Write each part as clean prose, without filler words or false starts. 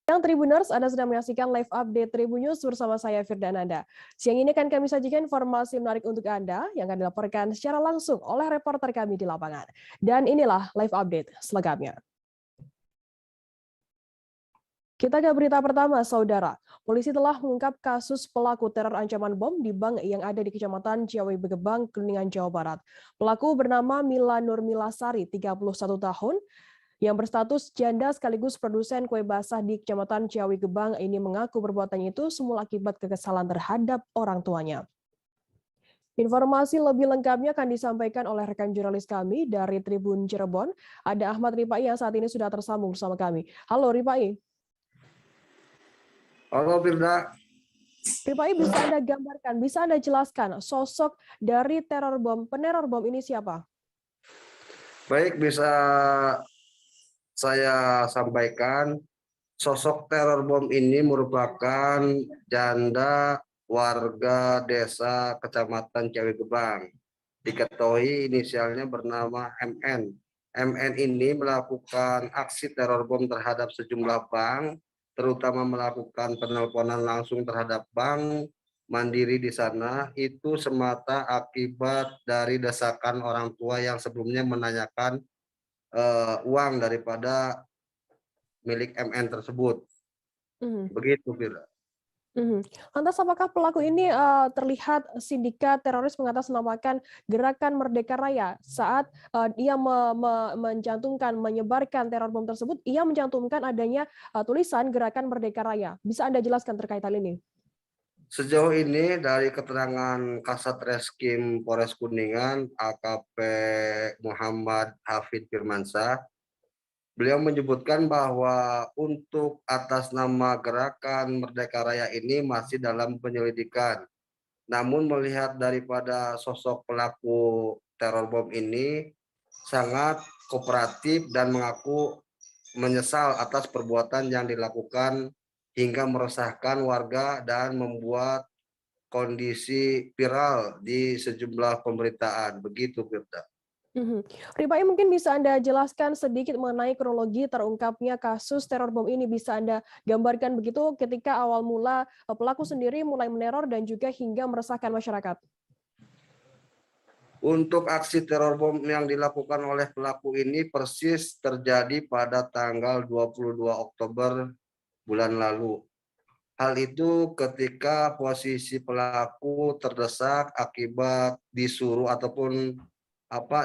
Yang Tribuners, Anda sedang menyaksikan live update Tribun News bersama saya Firda Ananda. Siang ini akan kami sajikan informasi menarik untuk Anda yang akan dilaporkan secara langsung oleh reporter kami di lapangan. Dan inilah live update selengkapnya. Kita ke berita pertama, Saudara. Polisi telah mengungkap kasus pelaku teror ancaman bom di bank yang ada di Kecamatan Ciawi Begebang, Kuningan, Jawa Barat. Pelaku bernama Mila Nurmilasari, 31 tahun, yang berstatus janda sekaligus produsen kue basah di Kecamatan Ciawi Gebang ini mengaku perbuatannya itu semula akibat kekesalan terhadap orang tuanya. Informasi lebih lengkapnya akan disampaikan oleh rekan jurnalis kami dari Tribun Cirebon. Ada Ahmad Ripai yang saat ini sudah tersambung bersama kami. Halo Ripai. Halo Firda. Ripai, bisa Anda gambarkan, bisa Anda jelaskan sosok dari peneror bom ini siapa? Baik, bisa saya sampaikan, sosok teror bom ini merupakan janda warga desa Kecamatan Ciawi Gebang. Diketahui inisialnya bernama MN. MN ini melakukan aksi teror bom terhadap sejumlah bank, terutama melakukan penelponan langsung terhadap bank Mandiri di sana, itu semata akibat dari desakan orang tua yang sebelumnya menanyakan uang daripada milik MN tersebut. Begitu, Fira. Lantas apakah pelaku ini terlihat sindikat teroris mengatasnamakan Gerakan Merdeka Raya saat ia menyebarkan teror bom tersebut, ia mencantumkan adanya tulisan Gerakan Merdeka Raya. Bisa Anda jelaskan terkait hal ini? Sejauh ini dari keterangan Kasat Reskrim Polres Kuningan, AKP Muhammad Hafid Firmansyah, beliau menyebutkan bahwa untuk atas nama Gerakan Merdeka Raya ini masih dalam penyelidikan. Namun melihat daripada sosok pelaku teror bom ini sangat kooperatif dan mengaku menyesal atas perbuatan yang dilakukan hingga meresahkan warga dan membuat kondisi viral di sejumlah pemberitaan. Begitu, Firda. Ripai, mungkin bisa Anda jelaskan sedikit mengenai kronologi terungkapnya kasus teror bom ini. Bisa Anda gambarkan begitu ketika awal mula pelaku sendiri mulai meneror dan juga hingga meresahkan masyarakat? Untuk aksi teror bom yang dilakukan oleh pelaku ini persis terjadi pada tanggal 22 Oktober bulan lalu. Hal itu ketika posisi pelaku terdesak akibat disuruh ataupun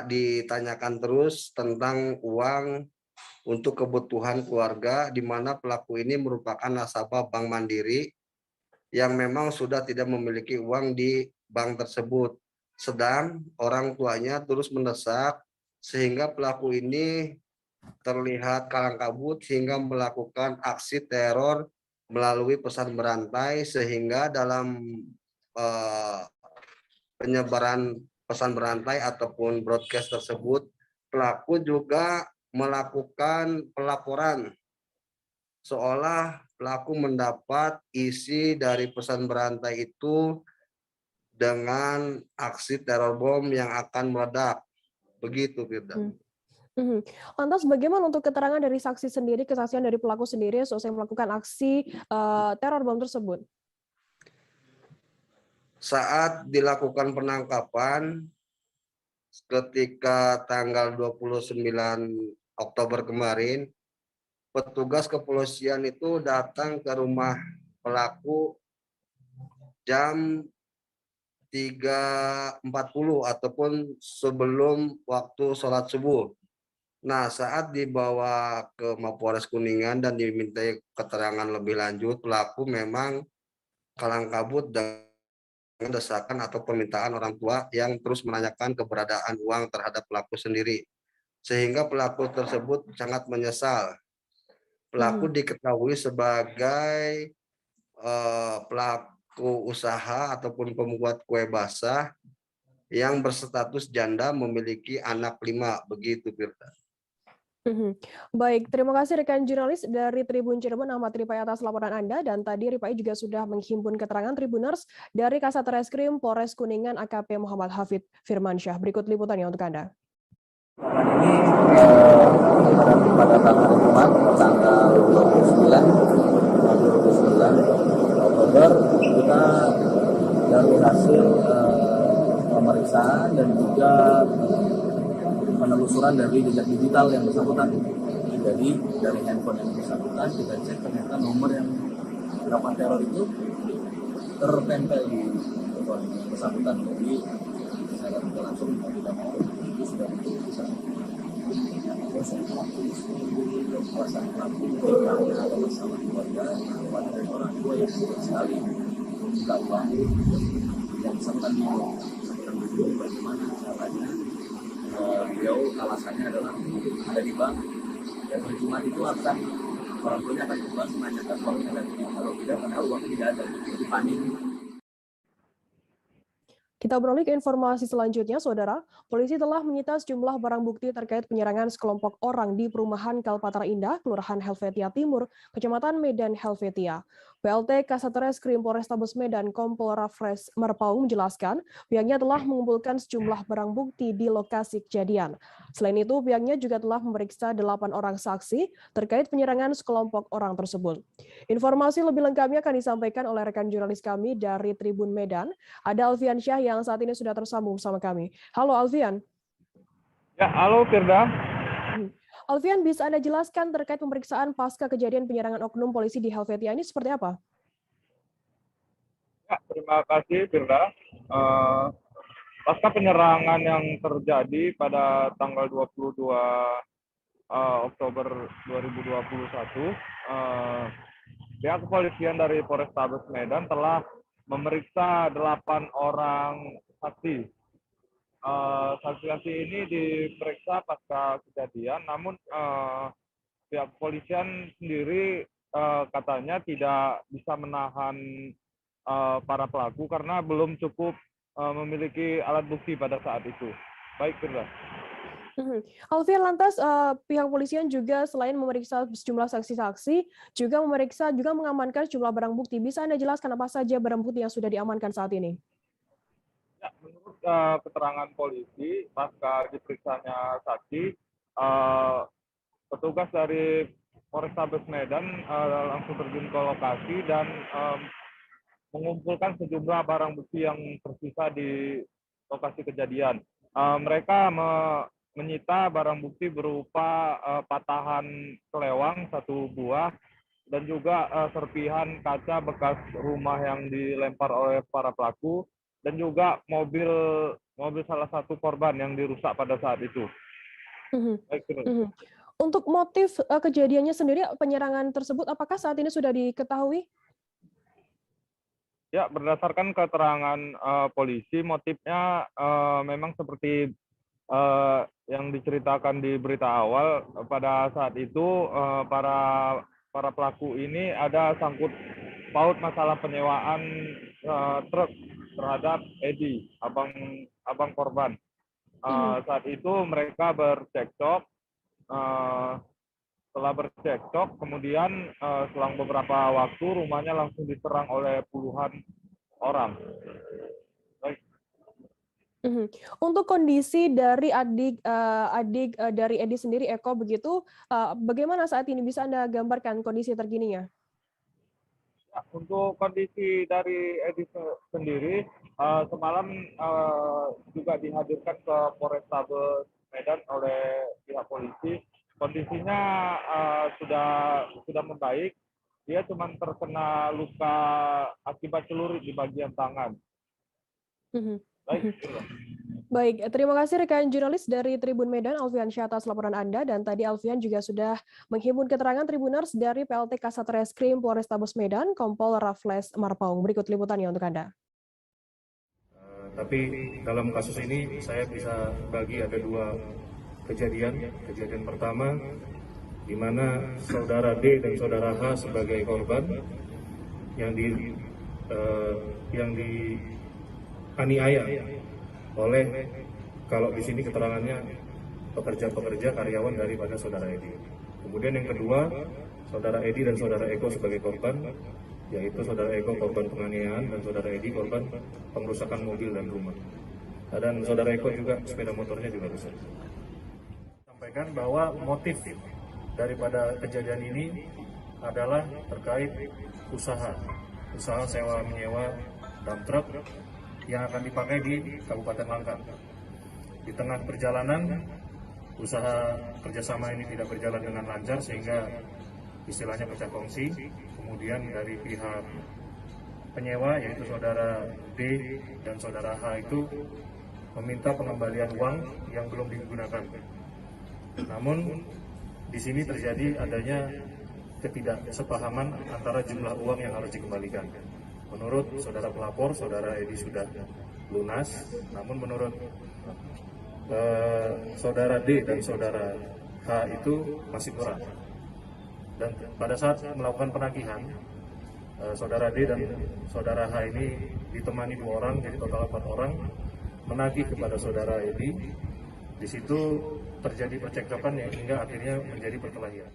ditanyakan terus tentang uang untuk kebutuhan keluarga, di mana pelaku ini merupakan nasabah Bank Mandiri yang memang sudah tidak memiliki uang di bank tersebut. Sedang orang tuanya terus mendesak sehingga pelaku ini terlihat kalang kabut hingga melakukan aksi teror melalui pesan berantai, sehingga dalam penyebaran pesan berantai ataupun broadcast tersebut pelaku juga melakukan pelaporan seolah pelaku mendapat isi dari pesan berantai itu dengan aksi teror bom yang akan meledak. Begitu, Firda. Lantas bagaimana untuk keterangan dari saksi sendiri, kesaksian dari pelaku sendiri selesai melakukan aksi teror bom tersebut? Saat dilakukan penangkapan ketika tanggal 29 Oktober kemarin, petugas kepolisian itu datang ke rumah pelaku jam 3.40 ataupun sebelum waktu sholat subuh. Nah, saat dibawa ke Mapolres Kuningan dan dimintai keterangan lebih lanjut, pelaku memang kalang kabut dengan desakan atau permintaan orang tua yang terus menanyakan keberadaan uang terhadap pelaku sendiri. Sehingga pelaku tersebut sangat menyesal. Pelaku diketahui sebagai pelaku usaha ataupun pembuat kue basah yang berstatus janda memiliki anak 5. Begitu, Firda. Baik, terima kasih rekan jurnalis dari Tribun Cirebon Ahmad Ripai atas laporan Anda, dan tadi Ripai juga sudah menghimpun keterangan Tribuners dari Kasat Reskrim Polres Kuningan AKP Muhammad Hafid Firmansyah. Berikut liputannya untuk Anda. Ini dan pada tanggal Jumat tanggal 29 Oktober kita dari hasil pemeriksaan dan juga penelusuran dari jejak digital yang bersangkutan. Jadi dari handphone yang bersangkutan kita cek ternyata nomor yang dilakukan teror itu tertempel di handphone yang bersangkutan. Jadi saya langsung tidak mau itu sudah bisa. Alasan pelaku atau masalah keluarga dari orang tua yang sekali minta uang yang bersangkutan bingung bagaimana caranya. Beliau alasannya adalah ada di bank dan hari Jumat itu akan orang tuanya akan ke bank menanyakan uangnya dan kalau tidak padahal uangnya tidak ada, jadi panik. Kita beralih ke informasi selanjutnya, Saudara. Polisi telah menyita sejumlah barang bukti terkait penyerangan sekelompok orang di perumahan Kalpataran Indah, Kelurahan Helvetia Timur, Kecamatan Medan Helvetia. PLT Kasatreskrim Polrestabes Medan Kompol Rafles Marpaung menjelaskan pihaknya telah mengumpulkan sejumlah barang bukti di lokasi kejadian. Selain itu, pihaknya juga telah memeriksa 8 orang saksi terkait penyerangan sekelompok orang tersebut. Informasi lebih lengkapnya akan disampaikan oleh rekan jurnalis kami dari Tribun Medan. Ada Alfian Syah yang saat ini sudah tersambung bersama kami. Halo Alfian. Ya, halo Firda. Alfian, bisa Anda jelaskan terkait pemeriksaan pasca kejadian penyerangan oknum polisi di Helvetia ini seperti apa? Ya, terima kasih Firda. Pasca penyerangan yang terjadi pada tanggal 22 Oktober 2021, pihak kepolisian dari Polrestabes Medan telah memeriksa 8 orang saksi. Saksi-saksi ini diperiksa pasca kejadian, namun pihak kepolisian sendiri katanya tidak bisa menahan para pelaku karena belum cukup memiliki alat bukti pada saat itu. Baik, Firda. Alfian, lantas pihak kepolisian juga selain memeriksa sejumlah saksi-saksi, juga mengamankan sejumlah barang bukti. Bisa Anda jelaskan apa saja barang bukti yang sudah diamankan saat ini? Ya, menurut keterangan polisi, pasca diperiksanya saksi, petugas dari Polrestabes Medan langsung terjun ke lokasi dan mengumpulkan sejumlah barang bukti yang tersisa di lokasi kejadian. Mereka menyita barang bukti berupa patahan kelewang 1 buah dan juga serpihan kaca bekas rumah yang dilempar oleh para pelaku dan juga mobil salah satu korban yang dirusak pada saat itu. Untuk motif kejadiannya sendiri, penyerangan tersebut apakah saat ini sudah diketahui? Ya, berdasarkan keterangan polisi, motifnya memang seperti yang diceritakan di berita awal. Pada saat itu para pelaku ini ada sangkut paut masalah penyewaan truk terhadap Edi, abang korban. Saat itu mereka bercekcok. Setelah bercekcok, kemudian selang beberapa waktu rumahnya langsung diserang oleh puluhan orang. Baik. Untuk kondisi dari adik dari Edi sendiri, Eko, begitu, bagaimana saat ini? Bisa Anda gambarkan kondisi terkininya? Ya, untuk kondisi dari Edi sendiri, semalam juga dihadirkan ke Polrestabes Medan oleh pihak polisi. Kondisinya sudah membaik. Dia cuma terkena luka akibat celurit di bagian tangan. Baik, terima kasih rekan jurnalis dari Tribun Medan, Alfian Syah, atas laporan Anda. Dan tadi Alfian juga sudah menghimpun keterangan Tribuners dari PLT Kasatreskrim Polrestabes Medan, Kompol Rafles Marpaung. Berikut liputannya untuk Anda. Tapi dalam kasus ini saya bisa bagi ada 2 kejadian. Kejadian pertama di mana saudara D dan saudara H sebagai korban yang dianiaya oleh, kalau di sini keterangannya, pekerja-pekerja karyawan daripada saudara Edi. Kemudian yang kedua, saudara Edi dan saudara Eko sebagai korban, yaitu saudara Eko korban penganiayaan dan saudara Edi korban pengrusakan mobil dan rumah. Dan saudara Eko juga sepeda motornya juga rusak. sampaikan bahwa motif daripada kejadian ini adalah terkait usaha sewa menyewa dump truck yang akan dipakai di Kabupaten Langkat. Di tengah perjalanan, usaha kerjasama ini tidak berjalan dengan lancar sehingga istilahnya pecah kongsi. Kemudian dari pihak penyewa yaitu saudara D dan saudara H itu meminta pengembalian uang yang belum digunakan. Namun di sini terjadi adanya ketidaksepahaman antara jumlah uang yang harus dikembalikan. Menurut saudara pelapor, saudara Edi sudah lunas, namun menurut saudara D dan saudara H itu masih kurang. Dan pada saat melakukan penagihan, saudara D dan saudara H ini ditemani 2 orang, jadi total 4 orang, menagih kepada saudara Edi. Di situ terjadi percekcokan yang hingga akhirnya menjadi perkelahian.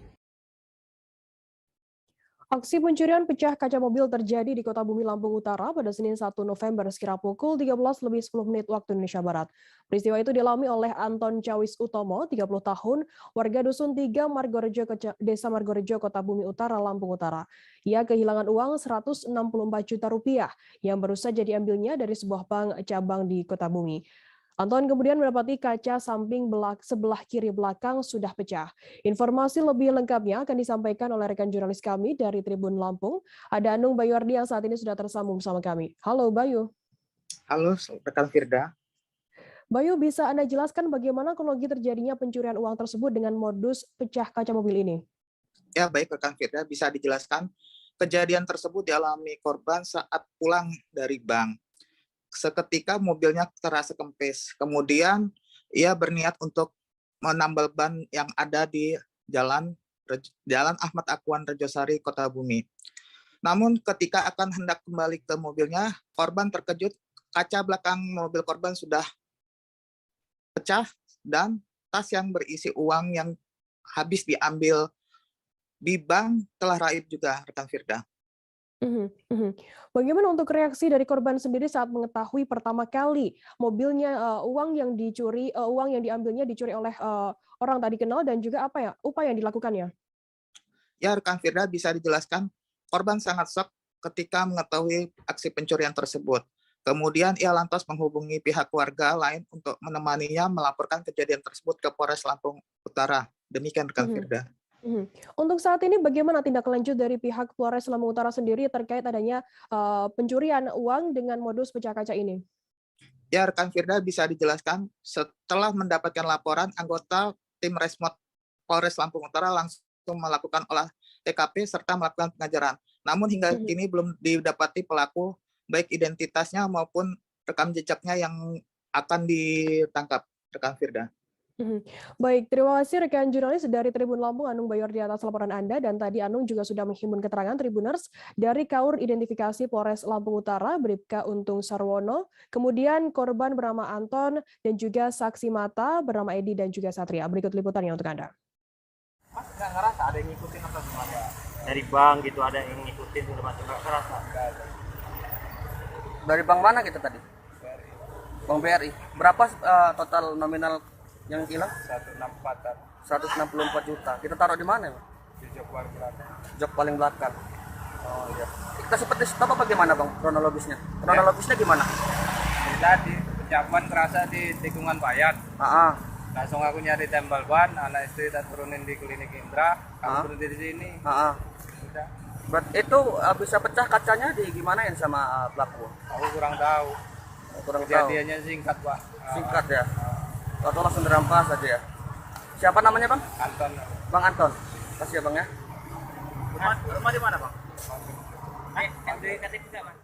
Aksi pencurian pecah kaca mobil terjadi di Kota Bumi, Lampung Utara pada Senin 1 November sekira pukul 13.10 waktu Indonesia Barat. Peristiwa itu dialami oleh Anton Cawis Utomo, 30 tahun, warga Dusun 3 Margorejo, Desa Margorejo, Kota Bumi Utara, Lampung Utara. Ia kehilangan uang 164 juta rupiah yang baru saja diambilnya dari sebuah bank cabang di Kota Bumi. Anton kemudian mendapati kaca samping sebelah kiri belakang sudah pecah. Informasi lebih lengkapnya akan disampaikan oleh rekan jurnalis kami dari Tribun Lampung. Ada Anung Bayuardi yang saat ini sudah tersambung bersama kami. Halo Bayu. Halo rekan Firda. Bayu, bisa Anda jelaskan bagaimana kronologi terjadinya pencurian uang tersebut dengan modus pecah kaca mobil ini? Ya baik rekan Firda, bisa dijelaskan. Kejadian tersebut dialami korban saat pulang dari bank. Seketika mobilnya terasa kempes. Kemudian ia berniat untuk menambal ban yang ada di Jalan Ahmad Akuan Rejosari, Kota Bumi. Namun ketika akan hendak kembali ke mobilnya, korban terkejut kaca belakang mobil korban sudah pecah dan tas yang berisi uang yang habis diambil di bank telah raib juga, rekan Firda. Bagaimana untuk reaksi dari korban sendiri saat mengetahui pertama kali mobilnya uang yang diambilnya dicuri oleh orang tak dikenal, dan juga apa ya upaya yang dilakukannya? Ya rekan Firda, bisa dijelaskan korban sangat shock ketika mengetahui aksi pencurian tersebut. Kemudian ia lantas menghubungi pihak keluarga lain untuk menemaninya melaporkan kejadian tersebut ke Polres Lampung Utara. Demikian rekan Firda. Untuk saat ini bagaimana tindak lanjut dari pihak Polres Lampung Utara sendiri terkait adanya pencurian uang dengan modus pecah kaca ini? Ya rekan Firda, bisa dijelaskan setelah mendapatkan laporan, anggota tim Resmot Polres Lampung Utara langsung melakukan olah TKP serta melakukan pengajaran. Namun hingga kini belum didapati pelaku, baik identitasnya maupun rekam jejaknya yang akan ditangkap, rekan Firda. Baik, terima kasih rekan jurnalis dari Tribun Lampung, Anung Bayuardi atas laporan Anda. Dan tadi Anung juga sudah menghimpun keterangan Tribuners dari Kaur Identifikasi Polres Lampung Utara, Bribka Untung Sarwono, kemudian korban bernama Anton, dan juga saksi mata bernama Edi dan juga Satria. Berikut liputannya untuk Anda. Mas nggak ngerasa ada yang ngikutin apa gimana? Dari bank gitu ada yang ngikutin udah macam nggak ngerasa? Dari bank mana kita tadi? Bank BRI. Berapa total nominal yang hilang? 164 juta. Kita taruh di mana? Di jok paling belakang. Jok paling belakang. Oh iya. Kita seperti stop apa gimana bang? Kronologisnya gimana? Tadi pejabat terasa di tikungan Bayan. Langsung aku nyari tembal ban, anak istri kita turunin di klinik Indra, aku berhenti di sini. Udah. Itu bisa pecah kacanya di gimana ya sama pelaku? Aku kurang tahu. Kejadiannya singkat pak. Singkat ya. Atau langsung dirampas saja ya. Siapa namanya bang? Anton. Bang Anton. Kasih ya bang ya. Rumah di mana bang? Di KTP tidak bang?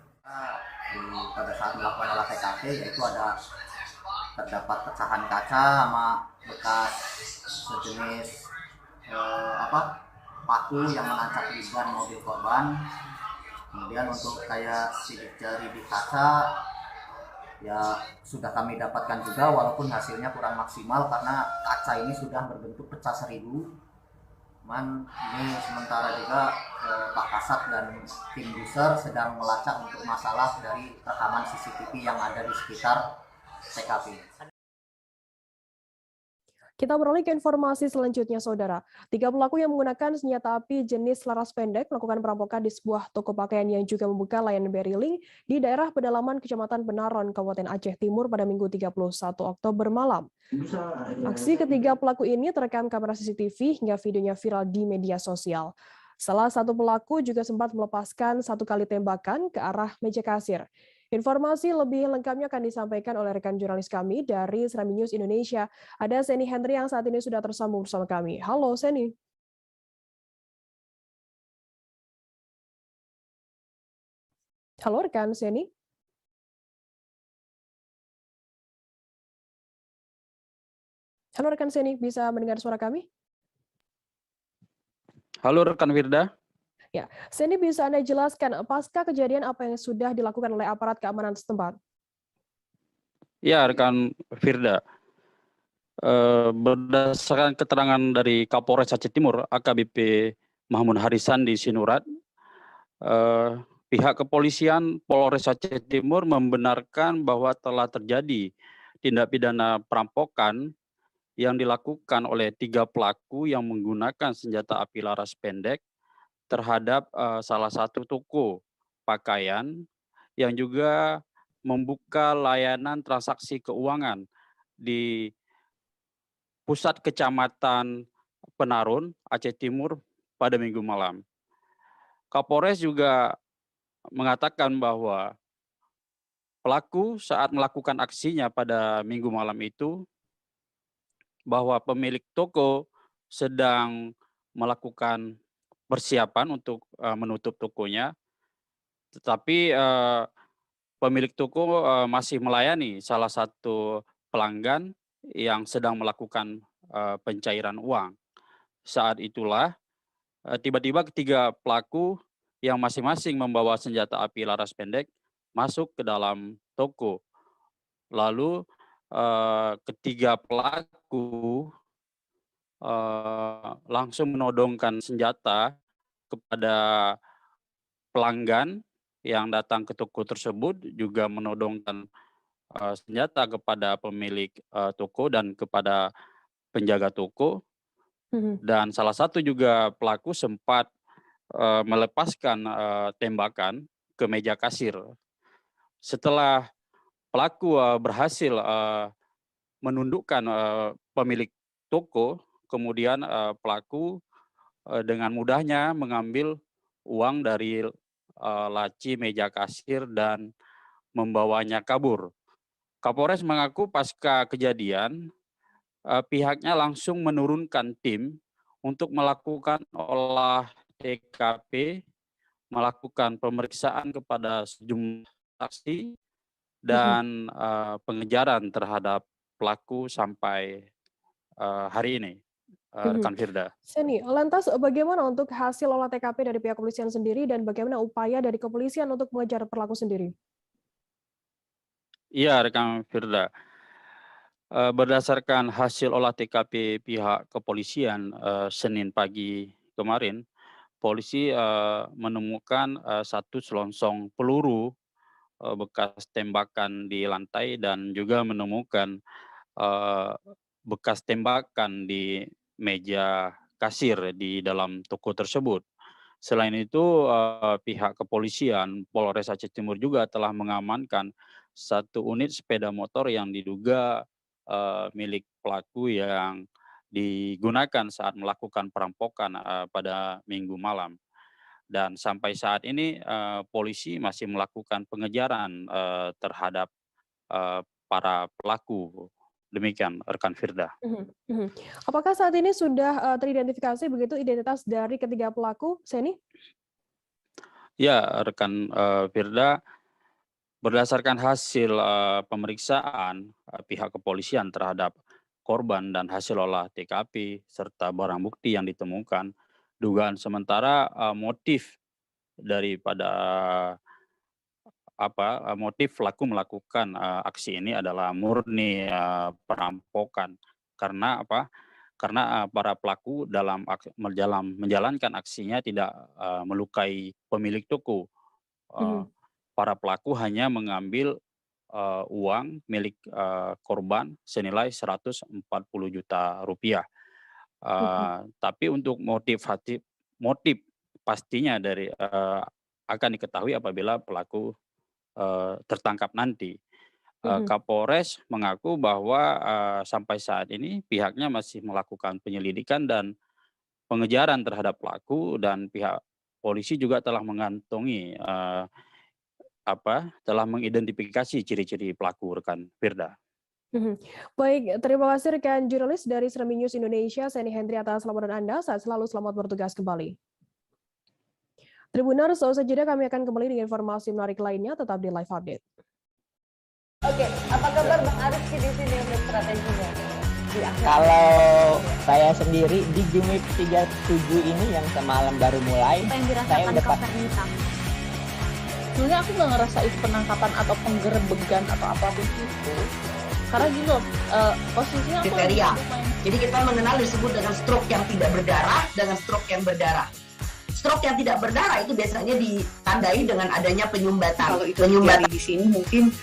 Pada saat melakukan olah TKP yaitu terdapat pecahan kaca sama bekas sejenis paku yang menancap di ban mobil korban. Kemudian untuk kayak sidik jari di kaca ya sudah kami dapatkan juga, walaupun hasilnya kurang maksimal karena kaca ini sudah berbentuk pecah seribu. Cuman ini sementara juga Pak Kasat dan tim user sedang melacak untuk masalah dari rekaman CCTV yang ada di sekitar TKP. Kita beralih ke informasi selanjutnya, Saudara. 3 pelaku yang menggunakan senjata api jenis laras pendek melakukan perampokan di sebuah toko pakaian yang juga membuka layanan Beriling di daerah pedalaman Kecamatan Benaron, Kabupaten Aceh Timur pada Minggu 31 Oktober malam. Aksi ketiga pelaku ini terekam kamera CCTV hingga videonya viral di media sosial. Salah satu pelaku juga sempat melepaskan 1 kali tembakan ke arah meja kasir. Informasi lebih lengkapnya akan disampaikan oleh rekan jurnalis kami dari Serambi News Indonesia. Ada Seni Henry yang saat ini sudah tersambung bersama kami. Halo Seni. Halo rekan Seni. Halo rekan Seni, bisa mendengar suara kami? Halo rekan Firda. Ya, Seni bisa Anda jelaskan pasca kejadian apa yang sudah dilakukan oleh aparat keamanan setempat? Ya rekan Firda. Berdasarkan keterangan dari Kapolres Aceh Timur AKBP Mahmud Harisan di Sinurat, pihak kepolisian Polres Aceh Timur membenarkan bahwa telah terjadi tindak pidana perampokan yang dilakukan oleh 3 pelaku yang menggunakan senjata api laras pendek terhadap salah satu toko pakaian yang juga membuka layanan transaksi keuangan di pusat kecamatan Penarun, Aceh Timur pada Minggu malam. Kapolres juga mengatakan bahwa pelaku saat melakukan aksinya pada Minggu malam itu, bahwa pemilik toko sedang melakukan persiapan untuk menutup tokonya, tetapi pemilik toko masih melayani salah satu pelanggan yang sedang melakukan pencairan uang. Saat itulah tiba-tiba ketiga pelaku yang masing-masing membawa senjata api laras pendek masuk ke dalam toko. Lalu ketiga pelaku langsung menodongkan senjata kepada pelanggan yang datang ke toko tersebut, juga menodongkan senjata kepada pemilik toko dan kepada penjaga toko. Dan salah satu juga pelaku sempat melepaskan tembakan ke meja kasir. Setelah pelaku berhasil menundukkan pemilik toko, kemudian pelaku dengan mudahnya mengambil uang dari laci meja kasir dan membawanya kabur. Kapolres mengaku pasca kejadian pihaknya langsung menurunkan tim untuk melakukan olah TKP, melakukan pemeriksaan kepada sejumlah saksi dan pengejaran terhadap pelaku sampai hari ini, rekan Firda. Seni, lantas bagaimana untuk hasil olah TKP dari pihak kepolisian sendiri dan bagaimana upaya dari kepolisian untuk mengejar pelaku sendiri? Iya, rekan Firda. Berdasarkan hasil olah TKP pihak kepolisian Senin pagi kemarin, polisi menemukan 1 selongsong peluru bekas tembakan di lantai dan juga menemukan bekas tembakan di meja kasir di dalam toko tersebut. Selain itu, pihak kepolisian Polres Aceh Timur juga telah mengamankan 1 unit sepeda motor yang diduga milik pelaku yang digunakan saat melakukan perampokan pada Minggu malam. Dan sampai saat ini polisi masih melakukan pengejaran terhadap para pelaku. Demikian rekan Firda. Apakah saat ini sudah teridentifikasi begitu identitas dari ketiga pelaku, Seni? Ya, rekan Firda, berdasarkan hasil pemeriksaan pihak kepolisian terhadap korban dan hasil olah TKP serta barang bukti yang ditemukan, dugaan sementara motif daripada motif pelaku melakukan aksi ini adalah murni perampokan. Karena apa? Karena para pelaku dalam menjalankan aksinya tidak melukai pemilik toko. Para pelaku hanya mengambil uang milik korban senilai 140 juta rupiah. Tapi untuk motif pastinya dari akan diketahui apabila pelaku tertangkap nanti. Kapolres mengaku bahwa sampai saat ini pihaknya masih melakukan penyelidikan dan pengejaran terhadap pelaku, dan pihak polisi juga telah mengantongi telah mengidentifikasi ciri-ciri pelaku, rekan Firda. Baik, terima kasih rekan jurnalis dari Seremi News Indonesia, Seni Hendri, atas laporan Anda. Saat selalu selamat bertugas kembali. Tribuners, seusai jeda kami akan kembali dengan informasi menarik lainnya, tetap di Live Update. Oke, apa kabar Bang Arifki di sini untuk strateginya? Kalau saya sendiri di Gimip 37 ini yang semalam baru mulai, saya udah pas. Sebenarnya aku nggak ngerasa itu penangkapan atau penggerebegan atau apapun itu. Karena gini loh, posisinya aku kriteria. Jadi kita mengenal disebut dengan stroke yang tidak berdarah dengan stroke yang berdarah. Stroke yang tidak berdarah itu biasanya ditandai dengan adanya penyumbatan. Kalau itu terjadi di sini mungkin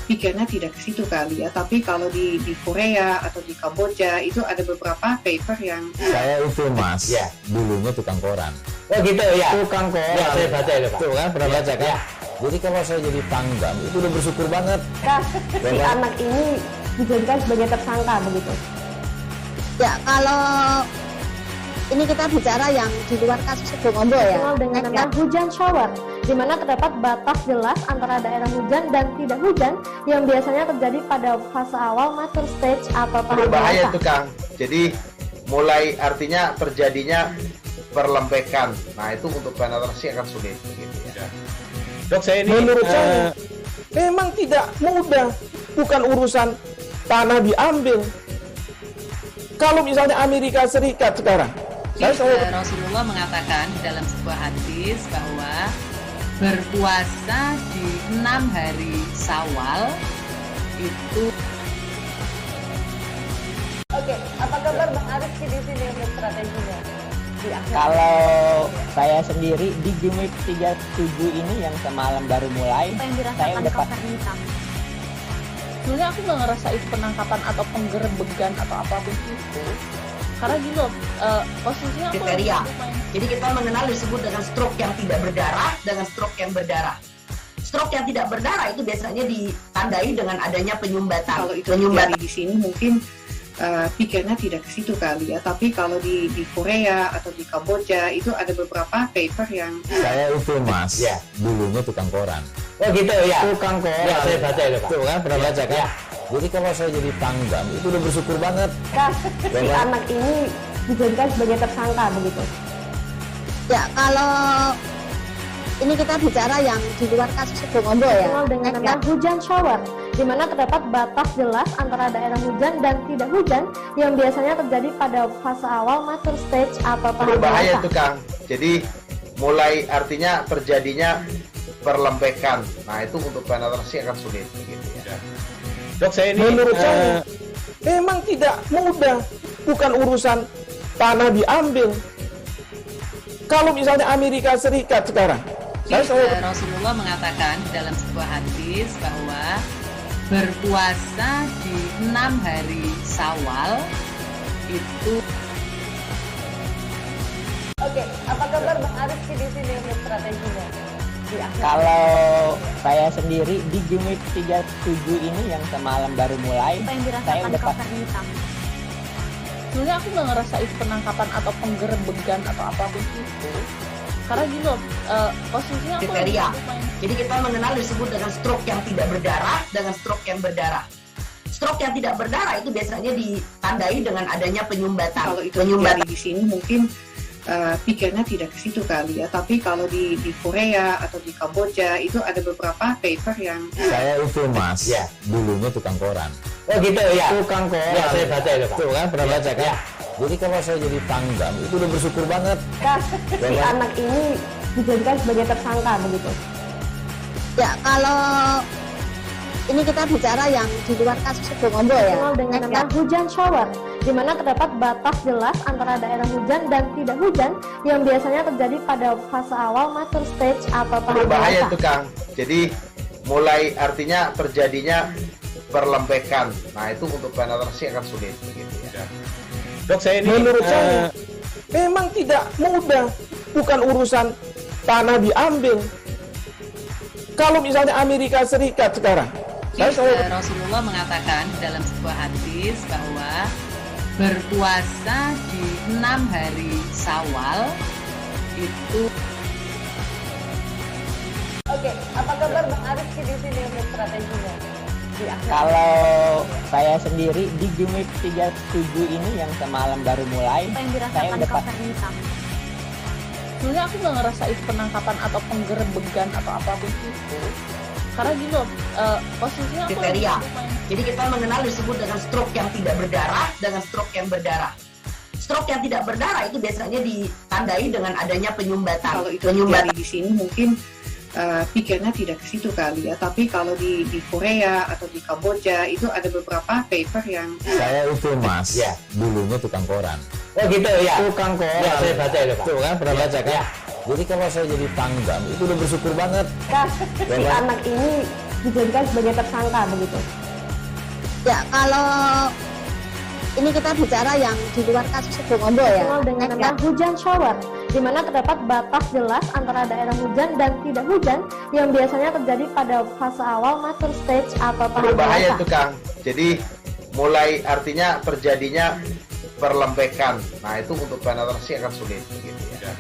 pikirnya tidak ke situ kali ya. Tapi kalau di Korea atau di Kamboja itu ada beberapa paper yang saya itu Mas, ya, dulunya tukang koran. Oh gitu ya. Tukang koran. Ya, saya baca itu Pak. Tuh kan pernah baca kan? Ya. Jadi kalau saya jadi tanggam itu udah bersyukur banget. Si anak ini dijadikan sebagai tersangka begitu. Ya, kalau ini kita bicara yang di luar kasus Sebongombo ya. Dengan nama hujan shower, di mana terdapat batas jelas antara daerah hujan dan tidak hujan yang biasanya terjadi pada fase awal mature stage atau tahap berbahaya itu Kang. Jadi mulai artinya terjadinya perlembekan. Nah itu untuk penetrasi akan sulit. Gitu ya. Dok, saya ini menurut saya memang tidak mudah, bukan urusan tanah diambil. Kalau misalnya Amerika Serikat sekarang, Rasulullah mengatakan dalam sebuah hadis bahwa berpuasa di 6 hari Syawal itu. Oke, apa kabar Bang Arifki di sini untuk strateginya? Kalau saya sendiri di Gimip 37 ini yang semalam baru mulai, saya udah pas. Sebenarnya aku nggak ngerasa itu penangkapan atau penggerebegan atau apapun itu. Karena gini loh, posisinya kriteria. Jadi kita mengenal disebut dengan stroke yang tidak berdarah dengan stroke yang berdarah. Stroke yang tidak berdarah itu biasanya ditandai dengan adanya penyumbatan. Kalau itu terjadi di sini mungkin pikirnya tidak ke situ kali ya. Tapi kalau di Korea atau di Kamboja itu ada beberapa paper yang saya itu Mas, ya, dulunya tukang koran. Oh gitu ya. Tukang koran. Ya, saya baca itu Pak. Tuh kan pernah baca kan? Ya. Jadi kalau saya jadi tanggam itu udah bersyukur banget. Si anak ini dijadikan sebagai tersangka begitu. Ya, kalau ini kita bicara yang di luar kasus Sebongombo ya. Dengan nama hujan shower, di mana terdapat batas jelas antara daerah hujan dan tidak hujan yang biasanya terjadi pada fase awal mature stage atau tahap berbahaya itu Kang. Jadi mulai artinya terjadinya perlembekan. Nah itu untuk penetrasi akan sulit. Gitu ya. Dok, saya ini menurut saya memang tidak mudah, bukan urusan tanah diambil. Kalau misalnya Amerika Serikat sekarang, Rasulullah mengatakan dalam sebuah hadis bahwa berpuasa di 6 hari Syawal itu. Oke, apa kabar Bang Arifki di sini untuk strateginya? Kalau saya sendiri di Gimip 37 ini yang semalam baru mulai, saya udah pas. Sebenarnya aku nggak ngerasa itu penangkapan atau penggerebegan atau apapun itu. Karena gini loh, posisinya kriteria. Jadi kita mengenal disebut dengan stroke yang tidak berdarah dengan stroke yang berdarah. Stroke yang tidak berdarah itu biasanya ditandai dengan adanya penyumbatan. Kalau itu terjadi di sini mungkin pikirnya tidak ke situ kali ya. Tapi kalau di Korea atau di Kamboja itu ada beberapa paper yang saya itu Mas, ya, dulunya tukang koran. Oh gitu ya. Tukang koran. Ya, saya baca itu Pak. Tuh kan pernah baca kan? Ya. Jadi kalau saya jadi tanggam itu udah bersyukur banget. Si anak ini dijadikan sebagai tersangka begitu. Ya, kalau ini kita bicara yang di luar kasus Sebongombo ya. Dengan nama hujan shower, di mana terdapat batas jelas antara daerah hujan dan tidak hujan yang biasanya terjadi pada fase awal mature stage atau tahap berbahaya itu Kang. Jadi mulai artinya terjadinya perlembekan. Nah itu untuk penetrasi akan sulit gitu ya. Dok, saya ini menurut saya memang tidak mudah, bukan urusan tanah diambil. Kalau misalnya Amerika Serikat sekarang, Rasulullah mengatakan dalam sebuah hadis bahwa berpuasa di 6 hari Syawal itu. Oke, apa kabar Bang Arif di sini untuk strateginya? Kalau saya sendiri di Game 37 ini yang semalam baru mulai, saya udah sebenarnya aku nggak ngerasa itu penangkapan atau penggerebegan atau apapun itu, karena gini loh, posisinya aku kriteria. Jadi kita mengenal disebut dengan stroke yang tidak berdarah dengan stroke yang berdarah. Stroke yang tidak berdarah itu biasanya ditandai dengan adanya penyumbatan. Kalau itu terjadi di sini mungkin pikirnya tidak ke situ kali ya, tapi kalau di Korea atau di Kamboja itu ada beberapa paper yang saya itu mas, ya dulunya tukang koran. Oh gitu ya. Tukang koran. Ya, saya baca ya Pak. Tuh kan pernah baca kan? Ya. Jadi kalau saya jadi tanggam itu udah bersyukur banget. Si anak ini dijadikan sebagai tersangka begitu. Ya kalau ini kita bicara yang di luar kasus Sebongombo ya. Dengan nama hujan shower, di mana terdapat batas jelas antara daerah hujan dan tidak hujan yang biasanya terjadi pada fase awal mature stage atau tahap berbahaya dewasa. itu Kang. Jadi mulai artinya terjadinya perlembekan. Nah itu untuk penetrasi akan sulit gitu ya.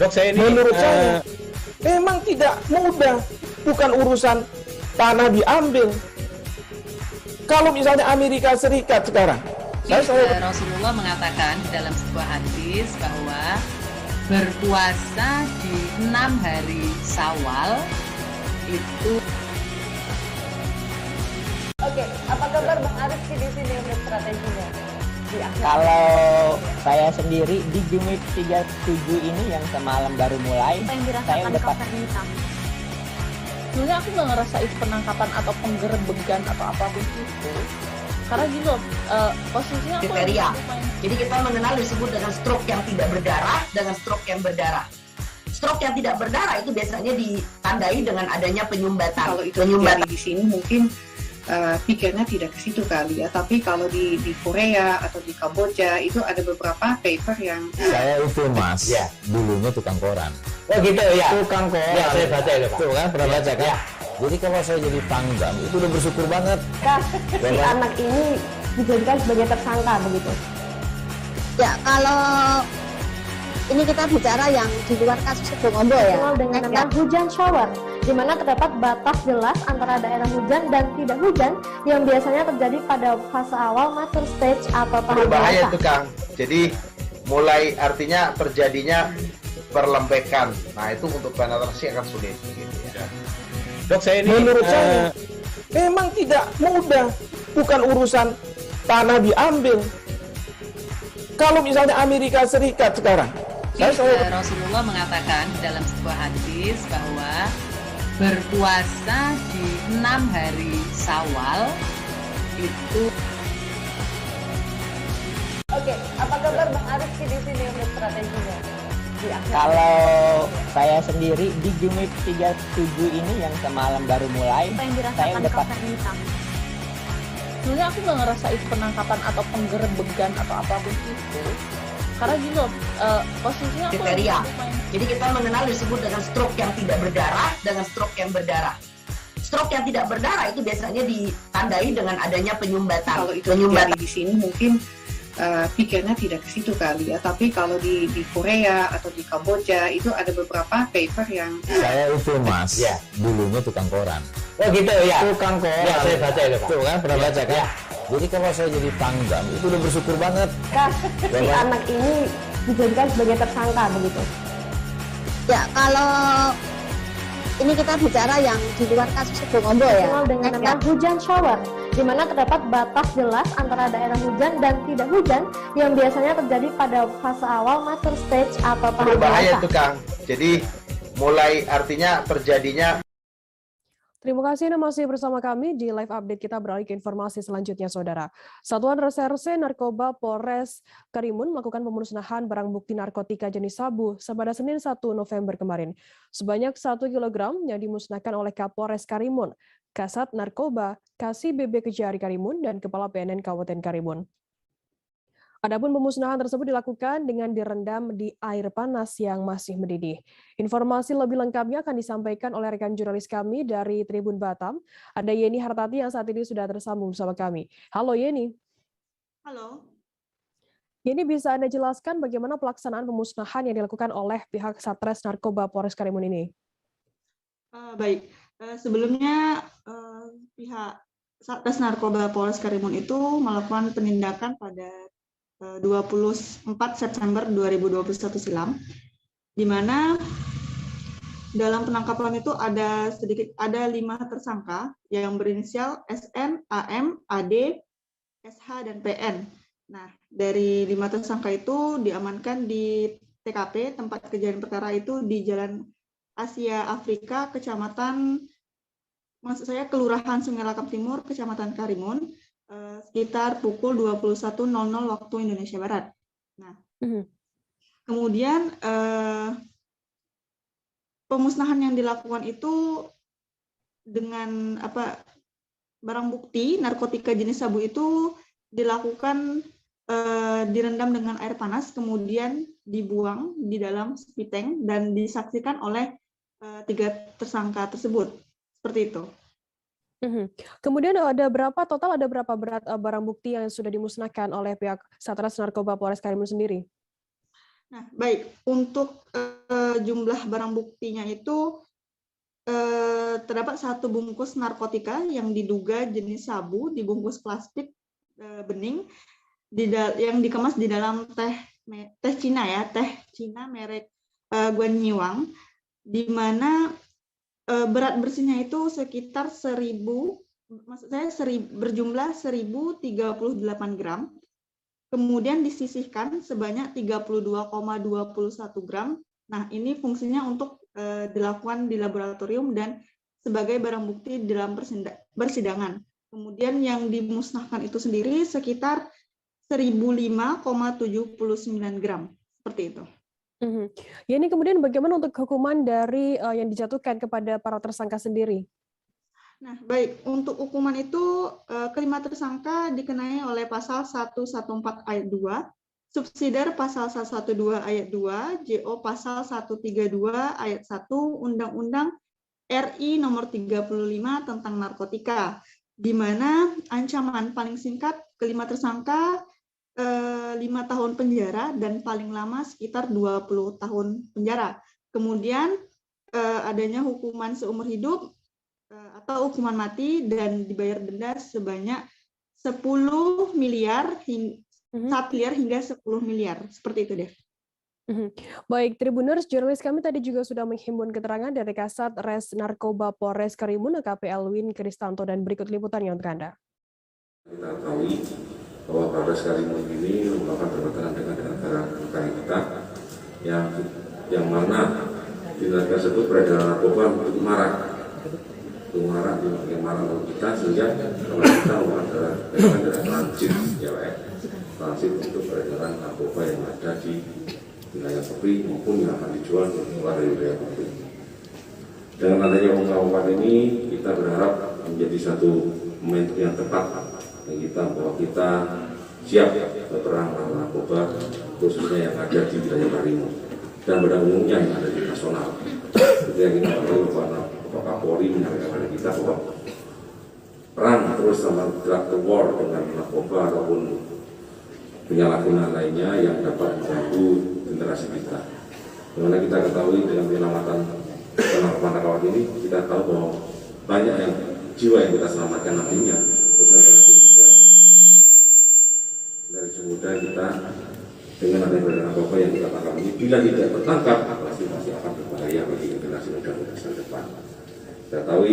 Dok, saya ini menurut saya memang tidak mudah, bukan urusan tanah diambil. Kalau misalnya Amerika Serikat sekarang, Rasulullah mengatakan dalam sebuah hadis bahwa berpuasa di 6 hari Syawal itu. Oke, apa kabar Bang Arif di sini untuk strateginya? Kalau saya sendiri di Game 37 ini yang semalam baru mulai, saya udah sebenarnya aku nggak ngerasa itu penangkapan atau penggerebegan atau apapun itu, karena gini loh, posisinya aku kriteria. Jadi kita mengenal disebut dengan stroke yang tidak berdarah dengan stroke yang berdarah. Stroke yang tidak berdarah itu biasanya ditandai dengan adanya penyumbatan. Kalau itu terjadi di sini mungkin pikirnya tidak ke situ kali ya, tapi kalau di Korea atau di Kamboja itu ada beberapa paper yang saya itu mas, ya dulunya tukang koran. Oh gitu ya. Tukang koran. Ya, saya baca ya Pak. Tuh kan pernah baca kan? Ya. Jadi kalau saya jadi tanggam itu udah bersyukur banget. Si anak ini dijadikan sebagai tersangka begitu. Ya kalau ini kita bicara yang di luar kasus Sebongombo ya. Dengan nama hujan shower, di mana terdapat batas jelas antara daerah hujan dan tidak hujan yang biasanya terjadi pada fase awal mature stage atau tahap berbahaya dewasa. itu Kang. Jadi mulai artinya terjadinya perlembekan. Nah itu untuk penetrasi akan sulit gitu ya. Dok, saya ini menurut saya memang tidak mudah, bukan urusan tanah diambil. Kalau misalnya Amerika Serikat sekarang, Rasulullah mengatakan dalam sebuah hadis bahwa berpuasa di 6 hari Syawal itu. Oke, apa kabar Bang Arif di sini untuk strateginya? Kalau saya sendiri di Game 37 ini yang semalam baru mulai, saya udah sebenarnya aku nggak ngerasa itu penangkapan atau penggerebegan atau apapun itu, karena gini loh, posisinya aku kriteria. Jadi kita mengenal disebut dengan stroke yang tidak berdarah dengan stroke yang berdarah. Stroke yang tidak berdarah itu biasanya ditandai dengan adanya penyumbatan. Kalau itu terjadi di sini mungkin pikirnya tidak ke situ kali ya, tapi kalau di Korea atau di Kamboja itu ada beberapa paper yang saya itu mas, ya dulunya tukang koran. Oh gitu ya. Tukang koran. Ya, saya baca ya Pak. Tuh kan pernah baca kan? Ya. Jadi kalau saya jadi tanggam itu udah bersyukur banget. Si anak ini dijadikan sebagai tersangka begitu. Ya kalau ini kita bicara yang di luar kasus Sebongombo ya. Dengan nama hujan shower, di mana terdapat batas jelas antara daerah hujan dan tidak hujan yang biasanya terjadi pada fase awal mature stage atau tahap berbahaya dewasa. itu Kang. Jadi mulai artinya terjadinya Terima kasih Anda masih bersama kami di live update. Kita beralih ke informasi selanjutnya, Saudara. Satuan Reserse Narkoba Polres Karimun melakukan pemusnahan barang bukti narkotika jenis sabu pada Senin 1 November kemarin. Sebanyak 1 kg yang dimusnahkan oleh Kapolres Karimun, Kasat Narkoba, Kasih BB Kejari Karimun, dan Kepala BNN Kabupaten Karimun. Adapun pemusnahan tersebut dilakukan dengan direndam di air panas yang masih mendidih. Informasi lebih lengkapnya akan disampaikan oleh rekan jurnalis kami dari Tribun Batam. Ada Yeni Hartati yang saat ini sudah tersambung bersama kami. Halo Yeni. Halo. Yeni, bisa Anda jelaskan bagaimana pelaksanaan pemusnahan yang dilakukan oleh pihak Satres Narkoba Polres Karimun ini? Baik, sebelumnya pihak Satres Narkoba Polres Karimun itu melakukan penindakan pada 24 September 2021 silam, di mana dalam penangkapan itu ada 5 tersangka yang berinisial SN, AM, AD, SH, dan PN. Nah, dari 5 tersangka itu diamankan di TKP, tempat kejadian perkara itu di Jalan Asia Afrika, Kelurahan Sungai Lakap Timur, Kecamatan Karimun, sekitar pukul 21.00 waktu Indonesia Barat. Nah, kemudian pemusnahan yang dilakukan itu dengan barang bukti narkotika jenis sabu itu dilakukan direndam dengan air panas, kemudian dibuang di dalam sepiteng dan disaksikan oleh 3 tersangka tersebut. Seperti itu. Kemudian ada berapa berat barang bukti yang sudah dimusnahkan oleh pihak Satres Narkoba Polres Karimun sendiri? Nah, baik, untuk jumlah barang buktinya itu terdapat 1 bungkus narkotika yang diduga jenis sabu dibungkus plastik bening yang dikemas di dalam teh Cina merek Guanyiwang, di mana berat bersihnya itu sekitar berjumlah 1038 gram, kemudian disisihkan sebanyak 32,21 gram. Nah, ini fungsinya untuk dilakukan di laboratorium dan sebagai barang bukti dalam persidangan. Kemudian yang dimusnahkan itu sendiri sekitar 1005,79 gram, seperti itu. Ya, ini kemudian bagaimana untuk hukuman dari yang dijatuhkan kepada para tersangka sendiri? Nah, baik, untuk hukuman itu kelima tersangka dikenai oleh pasal 114 ayat 2, subsidiar pasal 112 ayat 2, JO pasal 132 ayat 1 Undang-Undang RI nomor 35 tentang narkotika, di mana ancaman paling singkat kelima tersangka 5 tahun penjara dan paling lama sekitar 20 tahun penjara. Kemudian adanya hukuman seumur hidup atau hukuman mati dan dibayar denda sebanyak 10 miliar hingga 10 miliar. Seperti itu, Dev. Baik, Tribuners, jurnalis kami tadi juga sudah menghimpun keterangan dari Kasat Res Narkoba Polres Karimun, AKP Elwin Kristanto, dan berikut liputannya untuk Anda. Kita tahu bahwa Polres Karimun ini merupakan perbatasan dengan negara kita yang mana di negara tersebut beredar narkoba untuk marak di kita, sehingga kalau kita adalah transit untuk peredaran narkoba yang ada di wilayah Kepri maupun yang akan dijual keluar dari wilayah Kepri. Dengan adanya pengungkapan ini, kita berharap menjadi satu momentum yang tepat bahwa kita siap berperang melawan narkoba, khususnya yang ada di wilayah Karimun dan pada umumnya yang ada di nasional. Jadi yang kita tahu bahwa Kapolri menyampaikan kepada kita bahwa perang terus sama drug war dengan narkoba ataupun penyalahgunaan lainnya yang dapat mengganggu generasi kita. Dimana kita ketahui dengan penyelamatan narkoba ini, kita tahu bahwa banyak yang jiwa yang kita selamatkan nantinya, khususnya generasi muda. Dari muda kita dengan adanya narkoba yang kita tangkap ini, bila tidak tertangkap, pasti akan berbahaya bagi generasi muda masa depan. Kita tahu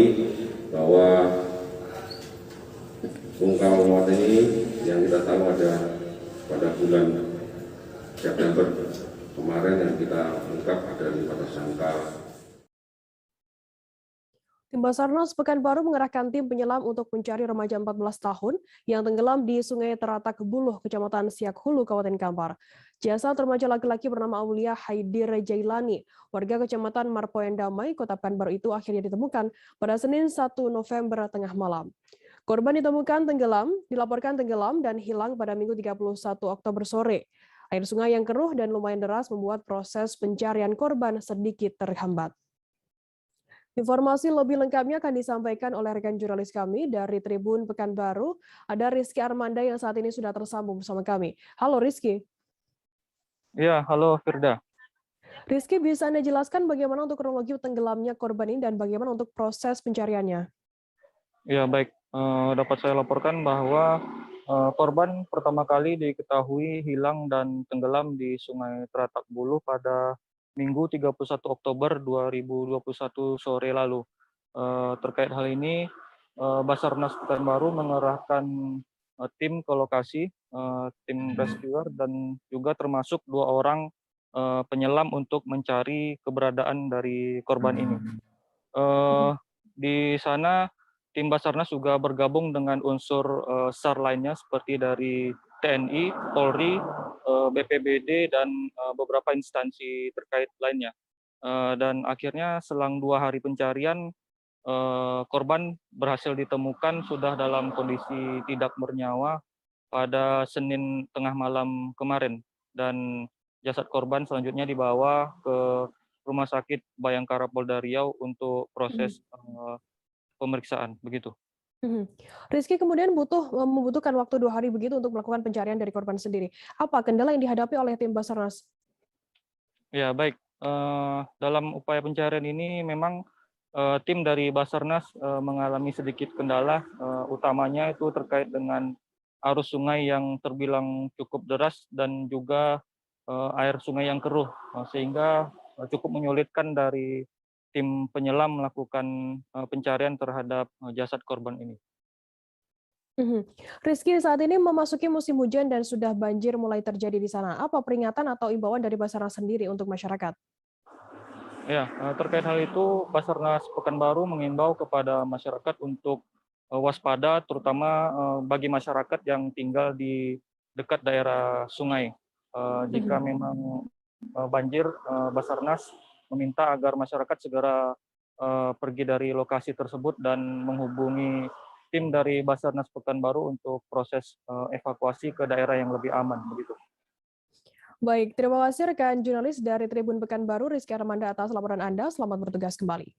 bahwa pengungkapan ini yang kita tahu ada pada bulan September kemarin yang kita ungkap ada 5 tersangka. Terima Basarnas Pekanbaru mengerahkan tim penyelam untuk mencari remaja 14 tahun yang tenggelam di Sungai Teratak Buluh, Kecamatan Siak Hulu, Kabupaten Kampar. Jasad remaja laki-laki bernama Aulia Haidir Jailani, warga Kecamatan Marpoen Damai, Kota Pekanbaru itu akhirnya ditemukan pada Senin 1 November tengah malam. Korban ditemukan dilaporkan tenggelam dan hilang pada Minggu 31 Oktober sore. Air sungai yang keruh dan lumayan deras membuat proses pencarian korban sedikit terhambat. Informasi lebih lengkapnya akan disampaikan oleh rekan jurnalis kami dari Tribun Pekanbaru. Ada Rizky Armanda yang saat ini sudah tersambung bersama kami. Halo Rizky. Ya, halo Firda. Rizky, bisa Anda jelaskan bagaimana untuk kronologi tenggelamnya korban ini dan bagaimana untuk proses pencariannya? Ya, baik. Dapat saya laporkan bahwa korban pertama kali diketahui hilang dan tenggelam di Sungai Teratak Buluh pada Minggu 31 Oktober 2021 sore lalu. Terkait hal ini, Basarnas Pekanbaru mengerahkan tim ke lokasi, tim rescuer, dan juga termasuk 2 orang penyelam untuk mencari keberadaan dari korban ini. Di sana, tim Basarnas juga bergabung dengan unsur SAR lainnya seperti dari TNI, Polri, BPBD, dan beberapa instansi terkait lainnya. Dan akhirnya selang 2 hari pencarian, korban berhasil ditemukan sudah dalam kondisi tidak bernyawa pada Senin tengah malam kemarin. Dan jasad korban selanjutnya dibawa ke Rumah Sakit Bayangkara Polda Riau untuk proses pemeriksaan, begitu. Rizky kemudian membutuhkan waktu 2 hari begitu untuk melakukan pencarian dari korban sendiri. Apa kendala yang dihadapi oleh tim Basarnas? Ya, baik. Dalam upaya pencarian ini memang tim dari Basarnas mengalami sedikit kendala, utamanya itu terkait dengan arus sungai yang terbilang cukup deras dan juga air sungai yang keruh, sehingga cukup menyulitkan dari tim penyelam melakukan pencarian terhadap jasad korban ini. Rizky, saat ini memasuki musim hujan dan sudah banjir mulai terjadi di sana. Apa peringatan atau imbauan dari Basarnas sendiri untuk masyarakat? Ya, terkait hal itu, Basarnas Pekanbaru mengimbau kepada masyarakat untuk waspada, terutama bagi masyarakat yang tinggal di dekat daerah sungai. Jika memang banjir, Basarnas meminta agar masyarakat segera pergi dari lokasi tersebut dan menghubungi tim dari Basarnas Pekanbaru untuk proses evakuasi ke daerah yang lebih aman, begitu. Baik, terima kasih rekan jurnalis dari Tribun Pekanbaru, Rizky Armanda atas laporan Anda. Selamat bertugas kembali.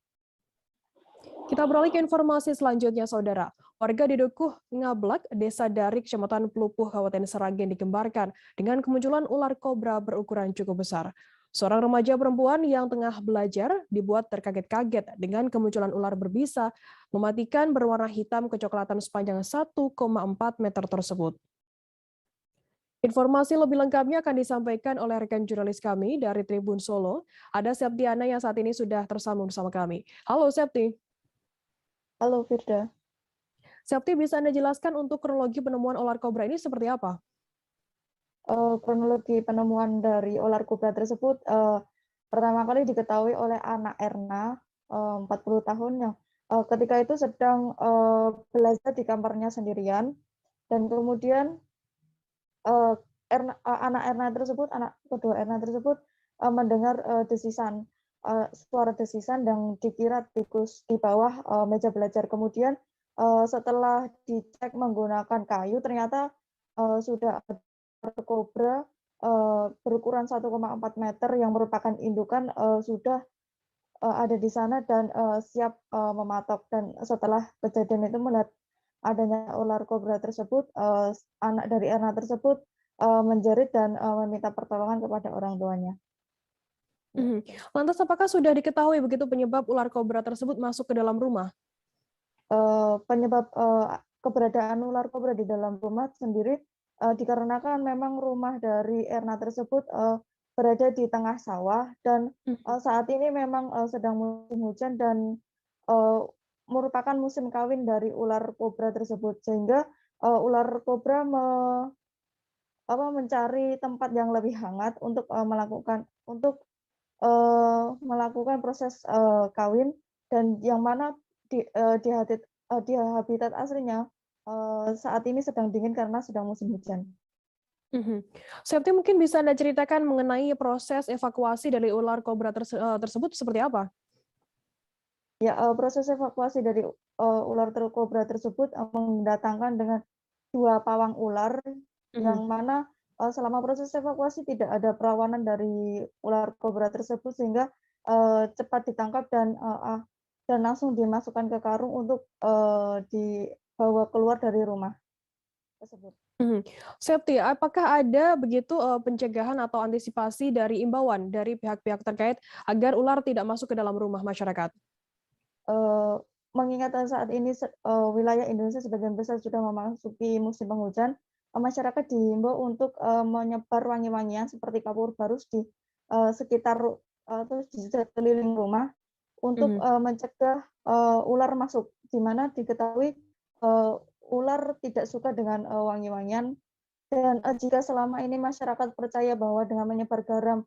Kita beralih ke informasi selanjutnya, Saudara. Warga di Dukuh Ngablak, Desa Dari, Kecamatan Pelupuh, Kabupaten Seragen digembarkan dengan kemunculan ular kobra berukuran cukup besar. Seorang remaja perempuan yang tengah belajar dibuat terkaget-kaget dengan kemunculan ular berbisa mematikan berwarna hitam kecoklatan sepanjang 1,4 meter tersebut. Informasi lebih lengkapnya akan disampaikan oleh rekan jurnalis kami dari Tribun Solo. Ada Septiana yang saat ini sudah tersambung bersama kami. Halo Septi. Halo Firda. Septi, bisa Anda jelaskan untuk kronologi penemuan ular kobra ini seperti apa? Kronologi penemuan dari ular kobra tersebut pertama kali diketahui oleh anak Erna, 40 tahun, yang ketika itu sedang belajar di kamarnya sendirian, dan kemudian anak Erna tersebut, anak kedua Erna tersebut mendengar suara desisan yang dikira tikus di bawah meja belajar. Kemudian setelah dicek menggunakan kayu, ternyata sudah ada kobra berukuran 1,4 meter yang merupakan indukan sudah ada di sana dan siap mematok. Dan setelah kejadian itu melihat adanya ular kobra tersebut, anak dari Erna tersebut menjerit dan meminta pertolongan kepada orang tuanya. Lantas apakah sudah diketahui begitu penyebab ular kobra tersebut masuk ke dalam rumah? Penyebab keberadaan ular kobra di dalam rumah sendiri dikarenakan memang rumah dari Erna tersebut berada di tengah sawah dan saat ini memang sedang musim hujan dan merupakan musim kawin dari ular kobra tersebut, sehingga ular kobra mencari tempat yang lebih hangat untuk melakukan proses kawin, dan yang mana di habitat aslinya saat ini sedang dingin karena sedang musim hujan. Septi, mungkin bisa Anda ceritakan mengenai proses evakuasi dari ular kobra tersebut seperti apa? Ya, proses evakuasi dari ular kobra tersebut mendatangkan dengan 2 pawang ular yang mana selama proses evakuasi tidak ada perlawanan dari ular kobra tersebut sehingga cepat ditangkap dan langsung dimasukkan ke karung untuk dibawa keluar dari rumah tersebut. Septi, apakah ada begitu pencegahan atau antisipasi dari imbauan dari pihak-pihak terkait agar ular tidak masuk ke dalam rumah masyarakat? Mengingat saat ini wilayah Indonesia sebagian besar sudah memasuki musim penghujan, masyarakat diimbau untuk menyebar wangi-wangian seperti kapur barus di sekitar atau di sekeliling rumah untuk mencegah ular masuk, di mana diketahui ular tidak suka dengan wangi-wangian, dan jika selama ini masyarakat percaya bahwa dengan menyebar garam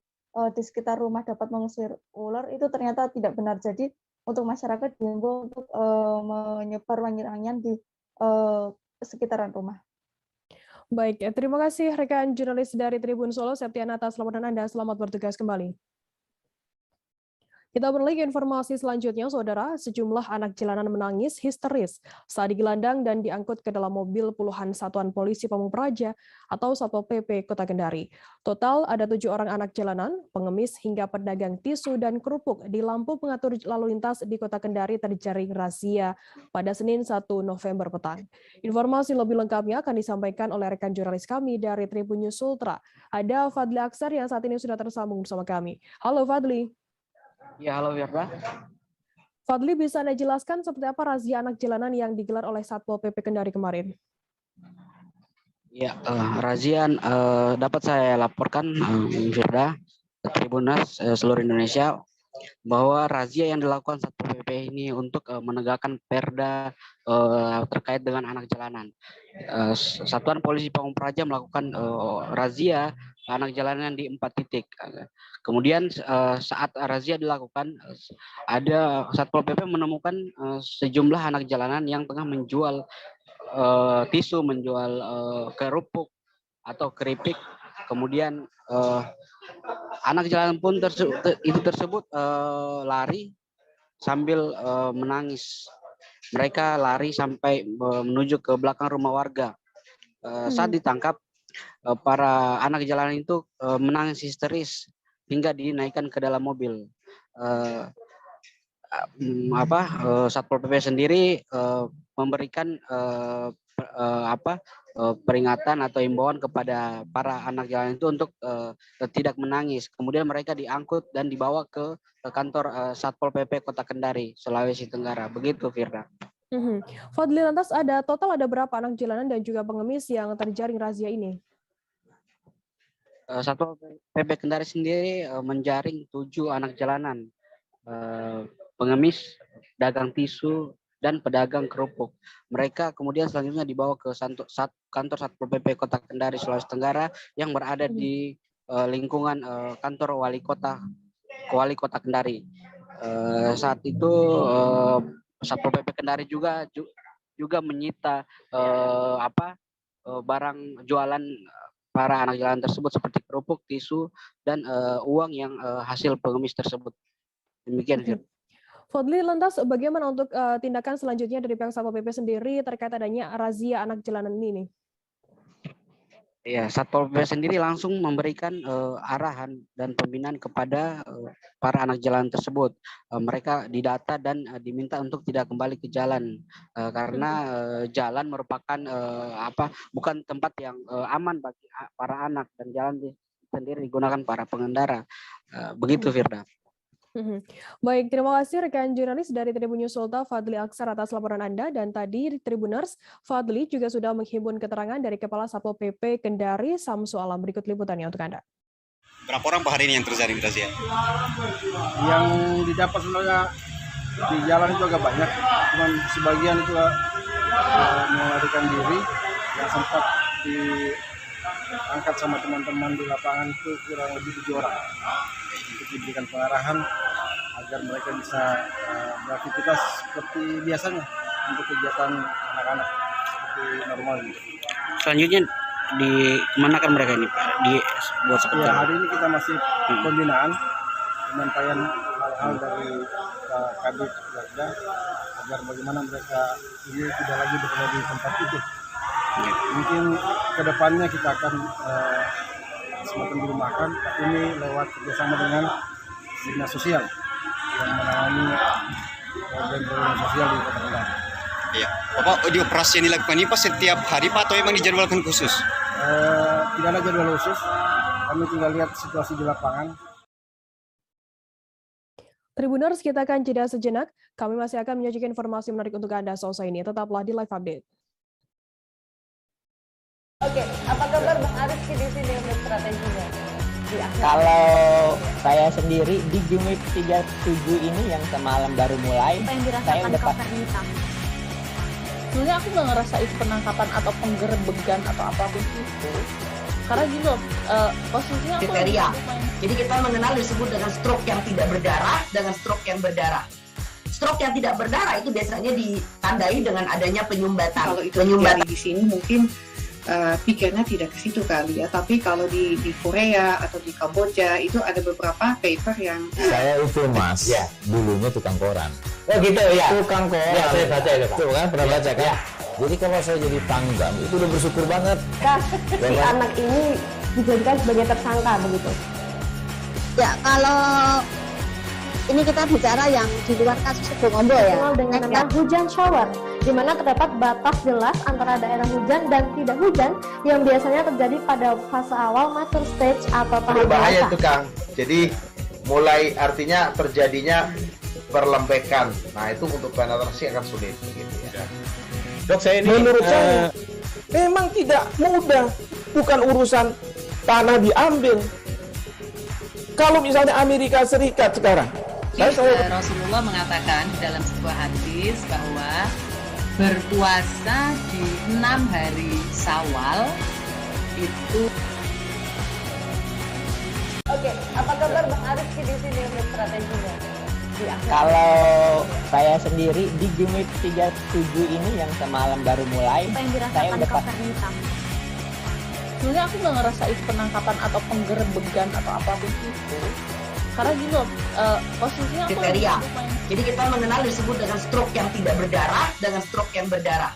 di sekitar rumah dapat mengusir ular, itu ternyata tidak benar. Jadi untuk masyarakat diimbau untuk menyebar wangi-wangian di sekitaran rumah. Baik, terima kasih rekan jurnalis dari Tribun Solo, Septiana, atas laporan Anda. Selamat bertugas kembali. Kita beralih ke informasi selanjutnya, Saudara. Sejumlah anak jalanan menangis histeris saat digelandang dan diangkut ke dalam mobil puluhan satuan polisi Pamung Praja atau Satpol PP Kota Kendari. Total ada 7 orang anak jalanan, pengemis hingga pedagang tisu dan kerupuk di lampu pengatur lalu lintas di Kota Kendari terjaring razia pada Senin 1 November petang. Informasi lebih lengkapnya akan disampaikan oleh rekan jurnalis kami dari Tribun News Ultra. Ada Fadli Aksar yang saat ini sudah tersambung bersama kami. Halo Fadli. Ya, halo Wirda. Fadli, bisa Anda jelaskan seperti apa razia anak jalanan yang digelar oleh Satpol PP Kendari kemarin? Ya, razia dapat saya laporkan, Wirda, ke Tribunas seluruh Indonesia, bahwa razia yang dilakukan Satpol PP ini untuk menegakkan perda terkait dengan anak jalanan. Satuan Polisi Pamung Praja melakukan razia anak jalanan di 4 titik. Kemudian saat razia dilakukan, ada Satpol PP menemukan sejumlah anak jalanan yang tengah menjual tisu, menjual kerupuk atau keripik. Kemudian anak jalanan pun tersebut lari sambil menangis. Mereka lari sampai menuju ke belakang rumah warga. Saat ditangkap, para anak jalanan itu menangis histeris hingga dinaikkan ke dalam mobil. Satpol PP sendiri memberikan peringatan atau imbauan kepada para anak jalanan itu untuk tidak menangis. Kemudian mereka diangkut dan dibawa ke kantor Satpol PP Kota Kendari, Sulawesi Tenggara. Begitu, Firda. Fadli, lantas total ada berapa anak jalanan dan juga pengemis yang terjaring razia ini? Satpol PP Kendari sendiri menjaring 7 anak jalanan, pengemis, dagang tisu, dan pedagang kerupuk. Mereka kemudian selanjutnya dibawa ke kantor Satpol PP Kota Kendari, Sulawesi Tenggara yang berada di lingkungan kantor Wali Kota Kendari. Saat itu Satpol PP Kendari juga menyita barang jualan para anak jalanan tersebut seperti kerupuk, tisu, dan uang yang hasil pengemis tersebut. Demikian, Fir. Fadli, lantas bagaimana untuk tindakan selanjutnya dari pihak Satpol PP sendiri terkait adanya razia anak jalanan ini? Ya, Satpol PP sendiri langsung memberikan arahan dan pembinaan kepada para anak jalan tersebut. Mereka didata dan diminta untuk tidak kembali ke jalan karena jalan merupakan bukan tempat yang aman bagi para anak, dan jalan sendiri digunakan para pengendara. Begitu, Firda. Baik, terima kasih rekan jurnalis dari Tribun News Ultra, Fadli Aksar, atas laporan Anda. Dan tadi Tribuners, Fadli juga sudah menghimpun keterangan dari Kepala Satpol PP Kendari, Samsu Alam. Berikut liputannya untuk Anda. Berapa orang Pak hari ini yang terjaring razia? Yang didapat sebenarnya di jalan itu agak banyak, cuman sebagian itu melarikan diri, yang sempat diangkat sama teman-teman di lapangan itu kurang lebih 7 orang untuk diberikan pengarahan agar mereka bisa beraktivitas seperti biasanya untuk kegiatan anak-anak seperti normal. Selanjutnya di kemana kan mereka ini Pak? Buat seperti Ya, hari ini kita masih pembinaan, penyampaian hal-hal dari Kadif Warga agar bagaimana mereka ini tidak lagi berada di tempat itu. Mungkin kedepannya kita akan semakin dirumahkan, tapi ini lewat kerjasama dengan dinas sosial yang menangani program sosial di Kota Kendal. Iya, Bapak di operasi yang dilakukan ini Pak setiap hari Pak atau memang dijadwalkan khusus? Tidak ada jadwal khusus, kami tinggal lihat situasi di lapangan. Tribuners, kita akan jeda sejenak. Kami masih akan menyajikan informasi menarik untuk Anda selesai ini. Tetaplah di Live Update. Oke, apa kabar Bang Ariski di sini untuk strateginya? Kalau saya sendiri di Gumip 37 ini yang semalam baru mulai, saya udah sebenarnya aku nggak ngerasa itu penangkapan atau penggerebegan atau apapun itu. Karena gini loh, posisinya aku kriteria. Jadi kita mengenal disebut dengan stroke yang tidak berdarah dengan stroke yang berdarah. Stroke yang tidak berdarah itu biasanya ditandai dengan adanya penyumbatan. Kalau itu terjadi di sini mungkin pikirnya tidak ke situ kali ya, tapi kalau di Korea atau di Kamboja itu ada beberapa paper yang saya itu Mas, ya, dulunya tukang koran. Oh gitu ya. Tukang koran. Ya, saya baca itu Pak. Tuh kan pernah baca kan? Ya. Jadi kalau saya jadi tanggam itu udah bersyukur banget. Si anak ini dijadikan sebagai tersangka begitu. Ya, kalau ini kita bicara yang di luar kasus Sebongombo ya. Dengan nama hujan shower, di mana terdapat batas jelas antara daerah hujan dan tidak hujan yang biasanya terjadi pada fase awal mature stage atau tahap bahaya dewasa. itu Kang. Jadi mulai artinya terjadinya perlembekan. Nah itu untuk penetrasi akan sulit. Gitu ya. Dok, saya ini menurut saya memang tidak mudah, bukan urusan tanah diambil. Kalau misalnya Amerika Serikat sekarang, Rasulullah mengatakan dalam sebuah hadis bahwa berpuasa di 6 hari Syawal itu. Oke, apa kabar Bang Ariski di sini untuk strateginya? Kalau saya sendiri di Gumip 37 ini yang semalam baru mulai, saya udah sebenarnya aku nggak ngerasa itu penangkapan atau penggerebegan atau apapun itu. Karena gini loh, posisinya aku kriteria. Jadi kita mengenal disebut dengan stroke yang tidak berdarah dengan stroke yang berdarah.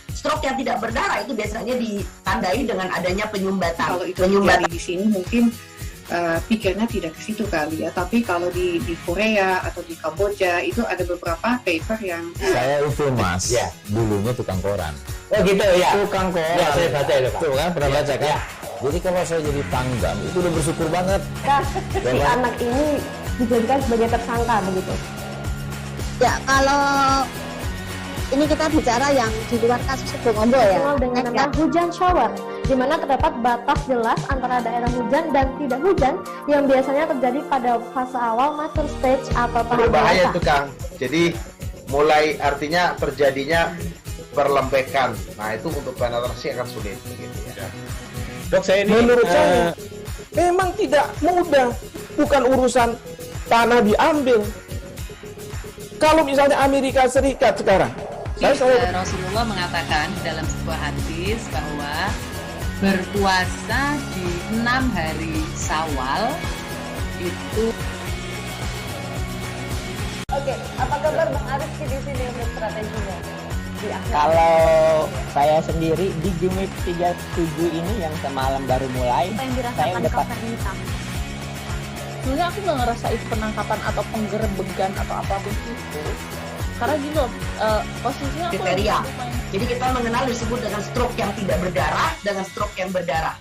Stroke yang tidak berdarah itu biasanya ditandai dengan adanya penyumbatan. Kalau itu terjadi di sini mungkin pikirnya tidak ke situ kali ya, tapi kalau di Korea atau di Kamboja itu ada beberapa paper yang saya itu Mas, ya, dulunya tukang koran. Oh gitu ya. Tukang koran. Ya, saya baca itu Pak. Tuh kan pernah baca kan? Ya. Jadi kalau saya jadi tanggam itu udah bersyukur banget. Si anak ini dijadikan sebagai tersangka begitu. Ya, kalau ini kita bicara yang di luar kasus Sebongombo ya. Dengan nama hujan shower, di mana terdapat batas jelas antara daerah hujan dan tidak hujan yang biasanya terjadi pada fase awal mature stage atau tahap bahaya dewasa. itu Kang. Jadi mulai artinya terjadinya perlembekan. Nah itu untuk penetrasi akan sulit. Gitu ya. Dok, saya ini menurut saya memang tidak mudah, bukan urusan tanah diambil. Kalau misalnya Amerika Serikat sekarang, Rasulullah mengatakan dalam sebuah hadis bahwa berpuasa di 6 hari Syawal itu. Oke, apa kabar Bang Ariski di sini untuk strateginya? Kalau saya sendiri di Gumip 37 ini yang semalam baru mulai, saya udah sebenarnya aku nggak ngerasa itu penangkapan atau penggerebegan atau apapun itu. Karena gini loh, posisinya aku kriteria. Jadi kita mengenal disebut dengan stroke yang tidak berdarah dengan stroke yang berdarah.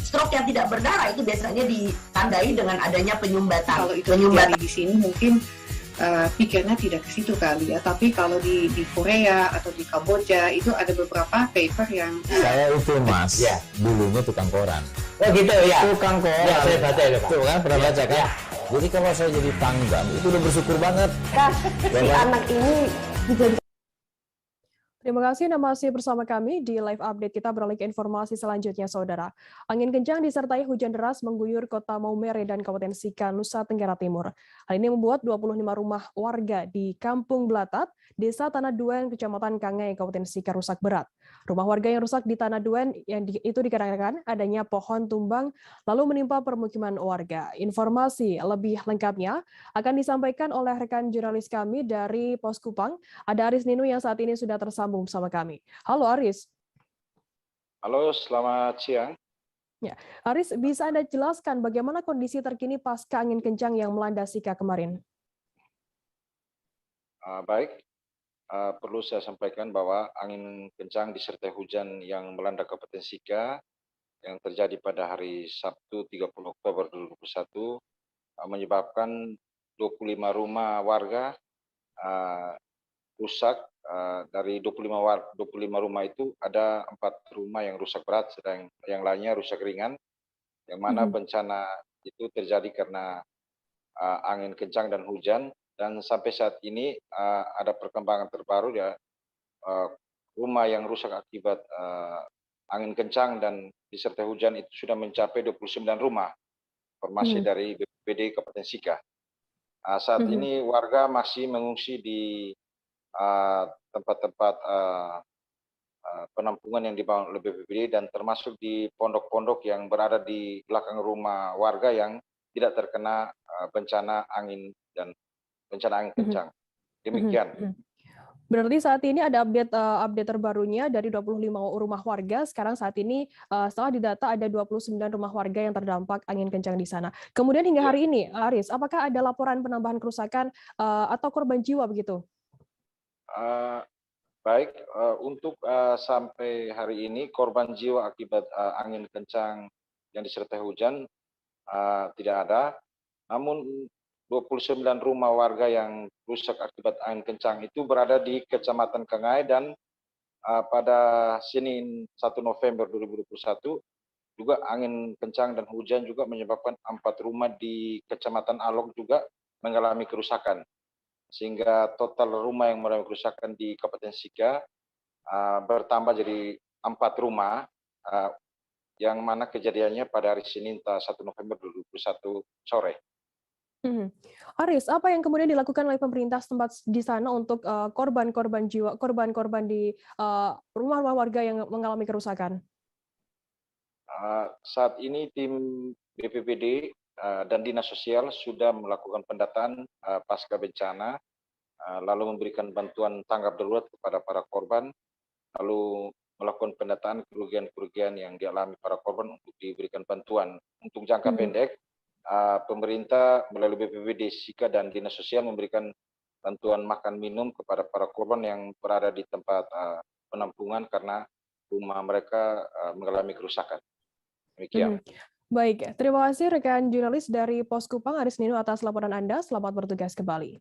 Stroke yang tidak berdarah itu biasanya ditandai dengan adanya penyumbatan. Kalau itu terjadi di sini mungkin pikirnya tidak ke situ kali ya, tapi kalau di Korea atau di Kamboja itu ada beberapa paper yang saya itu Mas, ya, dulunya tukang koran. Oh gitu ya. Tukang koran. Ya, saya baca itu Pak. Tuh kan pernah baca kan? Ya. Jadi kalau saya jadi tanggam itu udah bersyukur banget. Si anak ini dijadikan. Terima kasih Anda masih bersama kami di live update. Kita beralih ke informasi selanjutnya, Saudara. Angin kencang disertai hujan deras mengguyur kota Maumere dan Kabupaten Sika, Nusa Tenggara Timur. Hal ini membuat 25 rumah warga di Kampung Belatat, Desa Tanah Duen, Kecamatan Kangai, Kabupaten Sika rusak berat. Rumah warga yang rusak di Tanah Duen itu dikarenakan adanya pohon tumbang lalu menimpa permukiman warga. Informasi lebih lengkapnya akan disampaikan oleh rekan jurnalis kami dari Pos Kupang. Ada Aris Ninu yang saat ini sudah tersambung bersama kami. Halo Aris. Halo, selamat siang. Ya, Aris, bisa Anda jelaskan bagaimana kondisi terkini pasca angin kencang yang melanda Sika kemarin? Baik, perlu saya sampaikan bahwa angin kencang disertai hujan yang melanda Kabupaten Sika yang terjadi pada hari Sabtu 30 Oktober 2021 menyebabkan 25 rumah warga rusak. Dari 25 rumah itu ada 4 rumah yang rusak berat, sedang yang lainnya rusak ringan, yang mana bencana itu terjadi karena angin kencang dan hujan. Dan sampai saat ini ada perkembangan terbaru ya, rumah yang rusak akibat angin kencang dan disertai hujan itu sudah mencapai 29 rumah, informasi dari BPBD Kabupaten Sika. Saat ini warga masih mengungsi di tempat-tempat penampungan yang dibangun oleh BPBD dan termasuk di pondok-pondok yang berada di belakang rumah warga yang tidak terkena bencana angin kencang. Demikian. Berarti saat ini ada update terbarunya dari 25 rumah warga. Sekarang saat ini setelah didata ada 29 rumah warga yang terdampak angin kencang di sana. Kemudian hingga hari ini, Aris, apakah ada laporan penambahan kerusakan atau korban jiwa begitu? Baik, untuk sampai hari ini korban jiwa akibat angin kencang yang disertai hujan tidak ada. Namun 29 rumah warga yang rusak akibat angin kencang itu berada di Kecamatan Kangai dan pada Senin 1 November 2021 juga angin kencang dan hujan juga menyebabkan 4 rumah di Kecamatan Alok juga mengalami kerusakan. Sehingga total rumah yang mengalami kerusakan di Kabupaten Sika bertambah jadi 4 rumah, yang mana kejadiannya pada hari Senin 1 November 2021 sore. Aris, apa yang kemudian dilakukan oleh pemerintah setempat di sana untuk korban-korban jiwa, korban-korban di rumah-rumah warga yang mengalami kerusakan? Saat ini tim BPBD dan Dinas Sosial sudah melakukan pendataan pasca bencana, lalu memberikan bantuan tanggap darurat kepada para korban, lalu melakukan pendataan kerugian-kerugian yang dialami para korban untuk diberikan bantuan. Untuk jangka pendek, pemerintah melalui BPBD Sika dan Dinas Sosial memberikan bantuan makan minum kepada para korban yang berada di tempat penampungan karena rumah mereka mengalami kerusakan. Demikian. Baik, terima kasih rekan jurnalis dari Pos Kupang, Aris Ninu atas laporan Anda. Selamat bertugas kembali.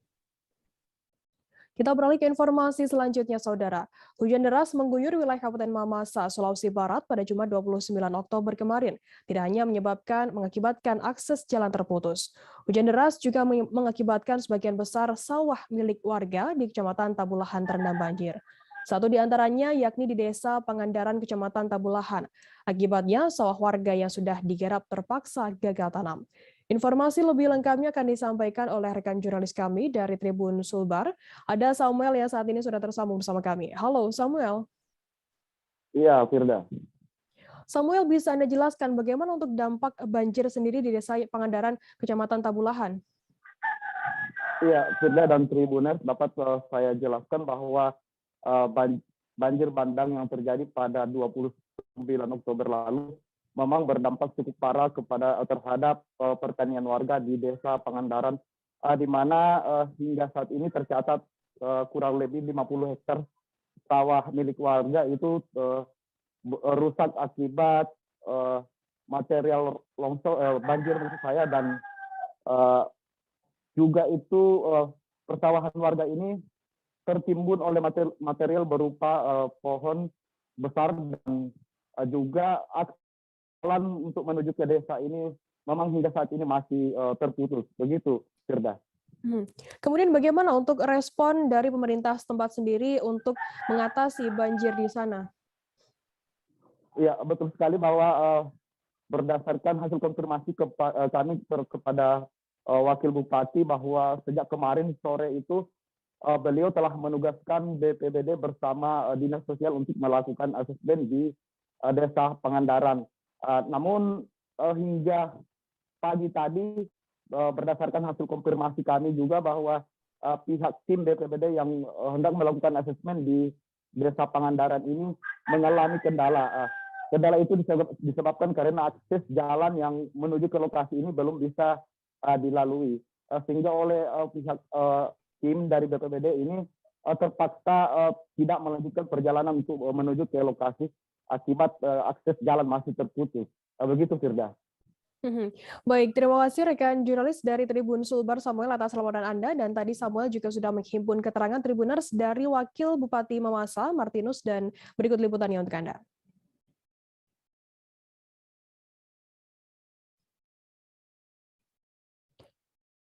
Kita beralih ke informasi selanjutnya, Saudara. Hujan deras mengguyur wilayah Kabupaten Mamasa, Sulawesi Barat pada Jumat 29 Oktober kemarin. Tidak hanya mengakibatkan akses jalan terputus. Hujan deras juga mengakibatkan sebagian besar sawah milik warga di Kecamatan Tabulahan terendam banjir. Satu di antaranya yakni di Desa Pangandaran, Kecamatan Tabulahan. Akibatnya, sawah warga yang sudah digarap terpaksa gagal tanam. Informasi lebih lengkapnya akan disampaikan oleh rekan jurnalis kami dari Tribun Sulbar. Ada Samuel yang saat ini sudah tersambung bersama kami. Halo, Samuel. Iya, Firda. Samuel, bisa Anda jelaskan bagaimana untuk dampak banjir sendiri di Desa Pangandaran, Kecamatan Tabulahan? Iya, Firda dan Tribuners, dapat saya jelaskan bahwa banjir bandang yang terjadi pada 29 Oktober lalu memang berdampak cukup parah terhadap pertanian warga di Desa Pangandaran, di mana hingga saat ini tercatat kurang lebih 50 hektar sawah milik warga itu rusak akibat material longsor, banjir maksud saya, dan juga itu persawahan warga ini tertimbun oleh material berupa pohon besar, dan juga jalan untuk menuju ke desa ini memang hingga saat ini masih terputus. Begitu, Firda. Kemudian bagaimana untuk respon dari pemerintah setempat sendiri untuk mengatasi banjir di sana? Ya, betul sekali bahwa berdasarkan hasil konfirmasi kami kepada Wakil Bupati bahwa sejak kemarin sore itu beliau telah menugaskan BPBD bersama Dinas Sosial untuk melakukan asesmen di Desa Pangandaran. Namun hingga pagi tadi berdasarkan hasil konfirmasi kami juga bahwa pihak tim BPBD yang hendak melakukan asesmen di Desa Pangandaran ini mengalami kendala. Kendala itu disebabkan karena akses jalan yang menuju ke lokasi ini belum bisa dilalui. Sehingga oleh pihak tim dari BPBD ini terpaksa tidak melanjutkan perjalanan untuk menuju ke lokasi akibat akses jalan masih terputus. Begitu, Firda. Baik, terima kasih rekan jurnalis dari Tribun Sulbar Samuel atas laporan Anda, dan tadi Samuel juga sudah menghimpun keterangan Tribuners dari Wakil Bupati Mamasa, Martinus, dan berikut liputannya untuk Anda.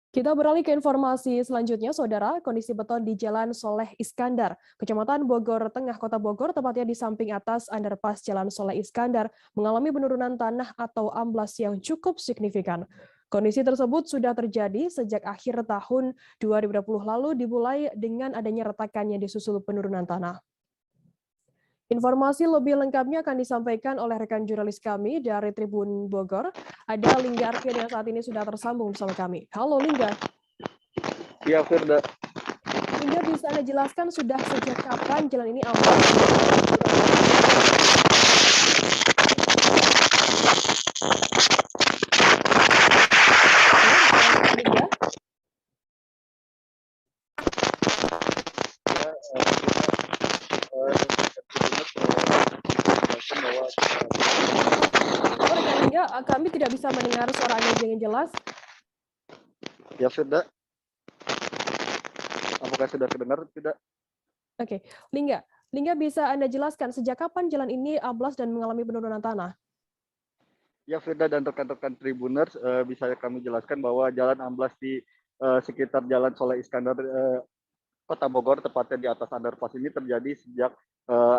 Kita beralih ke informasi selanjutnya, Saudara. Kondisi beton di Jalan Soleh Iskandar, Kecamatan Bogor Tengah, Kota Bogor, tepatnya di samping atas underpass Jalan Soleh Iskandar, mengalami penurunan tanah atau amblas yang cukup signifikan. Kondisi tersebut sudah terjadi sejak akhir tahun 2020 lalu, dimulai dengan adanya retakan yang disusul penurunan tanah. Informasi lebih lengkapnya akan disampaikan oleh rekan jurnalis kami dari Tribun Bogor. Ada Lingga Arfian yang saat ini sudah tersambung bersama kami. Halo Lingga. Iya, Firda. Lingga, bisa Anda jelaskan sudah sejak kapan jalan ini amblas? Kami tidak bisa mendengar suara Anda dengan jelas. Ya, Firda. Apakah sudah terdengar? Tidak. Oke, Lingga bisa Anda jelaskan sejak kapan jalan ini amblas dan mengalami penurunan tanah? Ya, Firda dan rekan-rekan Tribuners, bisa kami jelaskan bahwa jalan amblas di sekitar Jalan Soleh Iskandar Kota Bogor, tepatnya di atas underpass ini terjadi sejak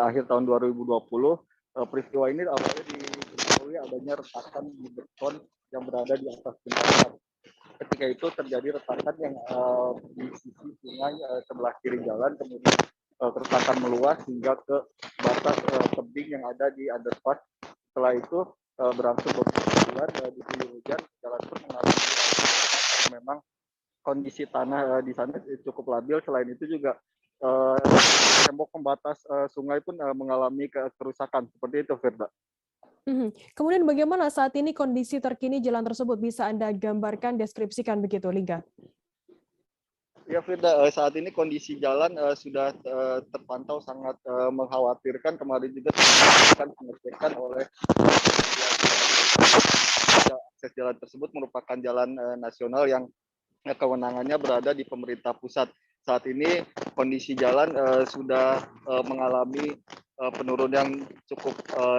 akhir tahun 2020. Peristiwa ini awalnya diketahui adanya retakan di beton yang berada di atas jembatan. Ketika itu terjadi retakan yang di sisi sungai sebelah kiri jalan, kemudian retakan meluas hingga ke batas tebing yang ada di underpass. Setelah itu berangsur berbulan diguyur hujan, jalan pun mengalami memang kondisi tanah di sana cukup labil. Selain itu juga tembok pembatas sungai pun mengalami kerusakan. Seperti itu, Firda. Kemudian bagaimana saat ini kondisi terkini jalan tersebut? Bisa Anda gambarkan, deskripsikan begitu, Lingga? Ya, Firda, saat ini kondisi jalan sudah terpantau sangat mengkhawatirkan. Kemarin juga akan pengecekan oleh akses jalan tersebut merupakan jalan nasional yang kewenangannya berada di pemerintah pusat. Saat ini kondisi jalan sudah mengalami penurunan yang cukup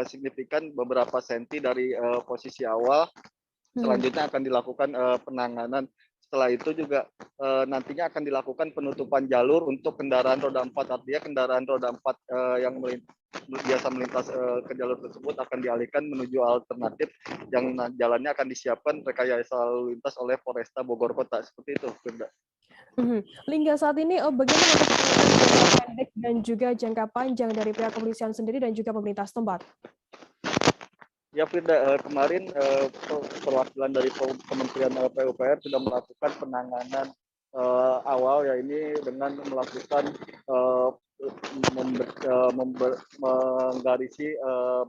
signifikan, beberapa senti dari posisi awal. Selanjutnya akan dilakukan penanganan. Setelah itu juga nantinya akan dilakukan penutupan jalur untuk kendaraan roda 4. Artinya kendaraan roda 4 yang biasa melintas ke jalur tersebut akan dialihkan menuju alternatif yang jalannya akan disiapkan rekayasa lalu lintas oleh Polresta Bogor Kota. Seperti itu, Firda. Lingga, saat ini bagaimana untuk jangka pendek dan juga jangka panjang dari pihak kepolisian sendiri dan juga pemerintah setempat? Ya, Firda, kemarin perwakilan dari Kementerian PUPR sudah melakukan penanganan awal, ya ini dengan melakukan menggarisi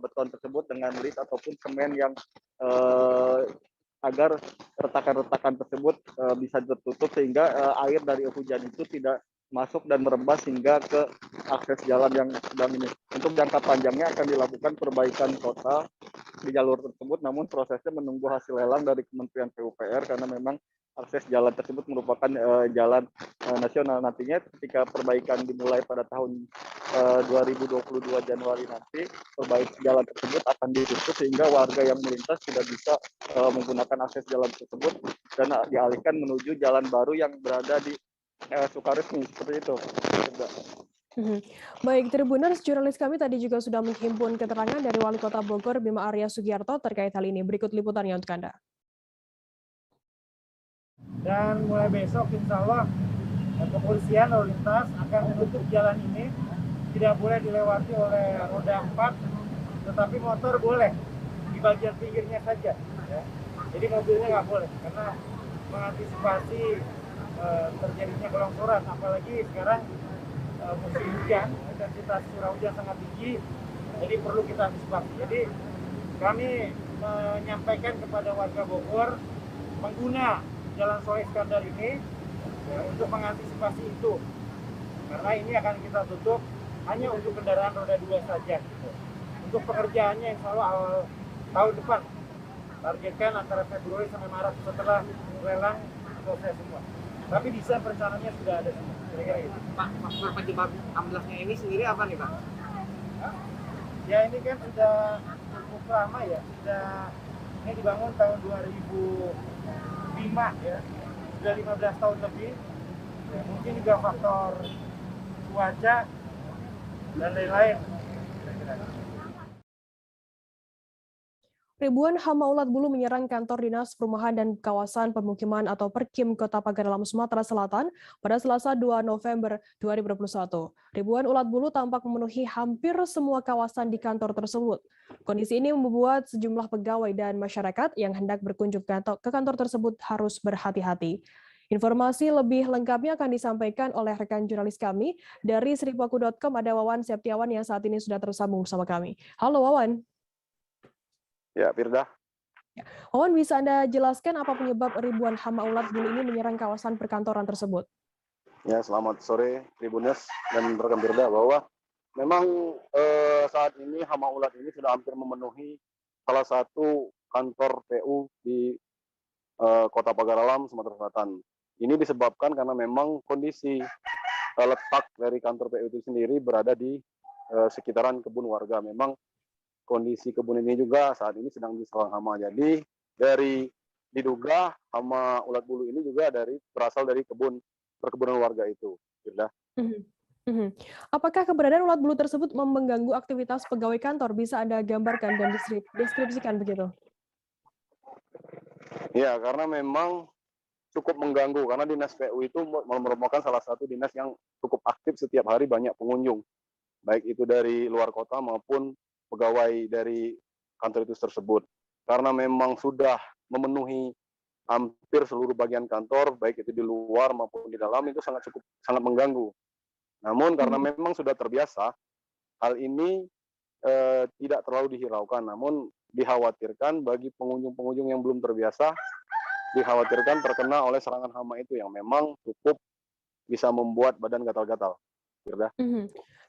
beton tersebut dengan list ataupun semen yang agar retakan-retakan tersebut bisa tertutup sehingga air dari hujan itu tidak masuk dan merembas hingga ke akses jalan yang sedang ini. Untuk jangka panjangnya akan dilakukan perbaikan total di jalur tersebut, namun prosesnya menunggu hasil lelang dari Kementerian PUPR karena memang akses jalan tersebut merupakan jalan nasional. Nantinya ketika perbaikan dimulai pada tahun 2022 Januari nanti, jalan tersebut akan ditutup sehingga warga yang melintas tidak bisa menggunakan akses jalan tersebut dan dialihkan menuju jalan baru yang berada di Sukaresmi, seperti itu. Baik, Tribuners, jurnalis kami tadi juga sudah menghimpun keterangan dari Wali Kota Bogor Bima Arya Sugiarto terkait hal ini. Berikut liputannya untuk Anda. Dan mulai besok insya Allah kepolisian lalu lintas akan menutup jalan ini, tidak boleh dilewati oleh roda 4, tetapi motor boleh di bagian pinggirnya saja ya. Jadi mobilnya nggak boleh karena mengantisipasi terjadinya gelongsoran, apalagi sekarang musim hujan, intensitas curah hujan sangat tinggi, jadi perlu kita antisipasi. Jadi kami menyampaikan kepada warga Bogor mengguna Jalan Soleh Iskandar ini ya, untuk mengantisipasi itu, karena ini akan kita tutup hanya untuk kendaraan roda 2 saja. Untuk pekerjaannya insya Allah awal tahun depan, targetkan antara Februari sampai Maret setelah lelang selesai semua. Tapi desain perencanaannya sudah ada semua. Kira-kira gitu. Pak, penyebab amblesnya ini sendiri apa nih, Pak? Ya ini kan sudah cukup lama ya, ini dibangun tahun 2005 ya, sudah 15 tahun lebih. Ya, mungkin juga faktor cuaca dan lain-lain. Ribuan hama ulat bulu menyerang kantor Dinas Perumahan dan Kawasan Pemukiman atau Perkim Kota Pagaralam, Sumatera Selatan pada Selasa 2 November 2021. Ribuan ulat bulu tampak memenuhi hampir semua kawasan di kantor tersebut. Kondisi ini membuat sejumlah pegawai dan masyarakat yang hendak berkunjung ke kantor tersebut harus berhati-hati. Informasi lebih lengkapnya akan disampaikan oleh rekan jurnalis kami dari Seripaku.com, ada Wawan Septiawan yang saat ini sudah tersambung bersama kami. Halo Wawan. Ya, Firda. Wawan, bisa Anda jelaskan apa penyebab ribuan hama ulat bulu ini menyerang kawasan perkantoran tersebut? Ya, selamat sore Tribuners dan rekan Firda, bahwa memang saat ini hama ulat ini sudah hampir memenuhi salah satu kantor PU di Kota Pagaralam, Sumatera Selatan. Ini disebabkan karena memang kondisi letak dari kantor PU itu sendiri berada di sekitaran kebun warga. Memang kondisi kebun ini juga saat ini sedang diserang hama. Jadi dari diduga hama ulat bulu ini juga berasal dari perkebunan warga itu. Apakah keberadaan ulat bulu tersebut mengganggu aktivitas pegawai kantor? Bisa Anda gambarkan dan deskripsikan begitu? Ya, karena memang cukup mengganggu karena Dinas PU itu merupakan salah satu dinas yang cukup aktif, setiap hari banyak pengunjung, baik itu dari luar kota maupun pegawai dari kantor itu tersebut. Karena memang sudah memenuhi hampir seluruh bagian kantor, baik itu di luar maupun di dalam, itu sangat mengganggu. Namun karena memang sudah terbiasa, hal ini tidak terlalu dihiraukan. Namun dikhawatirkan bagi pengunjung-pengunjung yang belum terbiasa, dikhawatirkan terkena oleh serangan hama itu yang memang cukup bisa membuat badan gatal-gatal.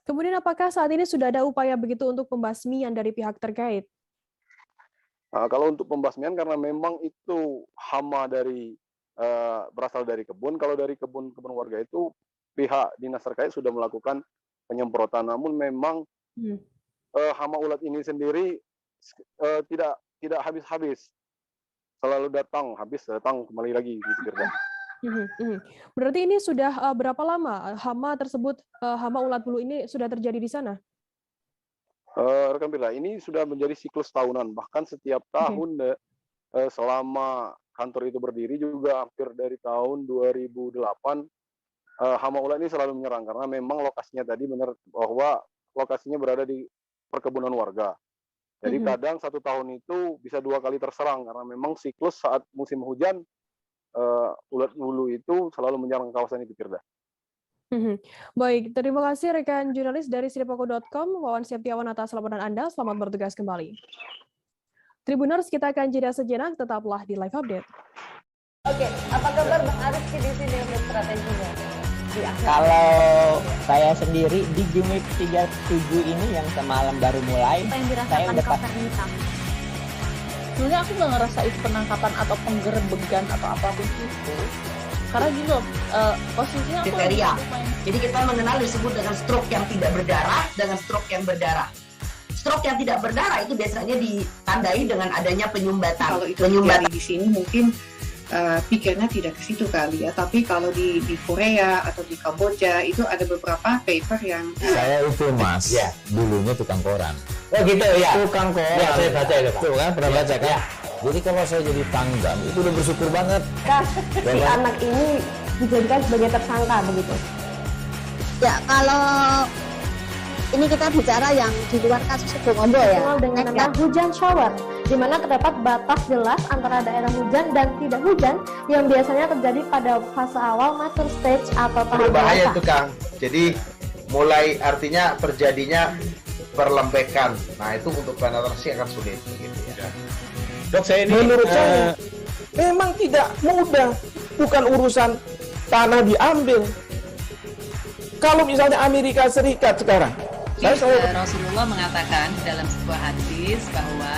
Kemudian apakah saat ini sudah ada upaya begitu untuk pembasmian dari pihak terkait? Kalau untuk pembasmian, karena memang itu hama berasal dari kebun. Kalau dari kebun warga itu pihak dinas terkait sudah melakukan penyemprotan. Namun memang hama ulat ini sendiri tidak habis-habis. Selalu datang kembali lagi gitu. Berarti ini sudah berapa lama hama tersebut, hama ulat bulu ini sudah terjadi di sana? Rekan Bila, ini sudah menjadi siklus tahunan, bahkan setiap tahun selama kantor itu berdiri juga hampir dari tahun 2008 hama ulat ini selalu menyerang karena memang lokasinya tadi benar bahwa lokasinya berada di perkebunan warga. Jadi kadang satu tahun itu bisa 2 kali terserang karena memang siklus saat musim hujan ulat bulu itu selalu menyerang kawasan itu, Firda. Baik, terima kasih rekan jurnalis dari Seripaku.com, Wawan Septiawan atas laporan Anda. Selamat bertugas kembali. Tribuners, kita akan jeda sejenak, tetaplah di Live Update. Oke, apa kabar Bang Ariski di sini untuk strateginya? Kalau saya sendiri di Gimik 37 ini yang semalam baru mulai, saya udah Sebenarnya aku nggak ngerasa itu penangkapan atau penggerebegan atau apapun itu. Karena gini loh, posisinya aku kriteria. Jadi kita mengenal disebut dengan stroke yang tidak berdarah dengan stroke yang berdarah. Stroke yang tidak berdarah itu biasanya ditandai dengan adanya penyumbatan. Kalau itu terjadi di sini mungkin pikirnya tidak ke situ kali ya. Tapi kalau di Korea atau di Kamboja itu ada beberapa paper yang saya itu mas, dulunya tukang koran. Oh gitu ya. Tukang koran. Ya, saya baca itu Pak. Tuh kan pernah baca kan? Jadi kalau saya jadi tanggam itu udah bersyukur banget. Si anak ini dijadikan sebagai tersangka begitu. Ya kalau ini kita bicara yang di luar kasus Sebongombo ya. Dengan nama hujan shower, di mana terdapat batas jelas antara daerah hujan dan tidak hujan yang biasanya terjadi pada fase awal mature stage atau tahap Berbahaya dewasa. itu Kang. Jadi mulai artinya terjadinya perlembekan. Nah itu untuk penetrasi akan sulit. Gitu ya. Dok, saya ini menurut saya memang tidak mudah, bukan urusan tanah diambil. Kalau misalnya Amerika Serikat sekarang, Rasulullah mengatakan dalam sebuah hadis bahwa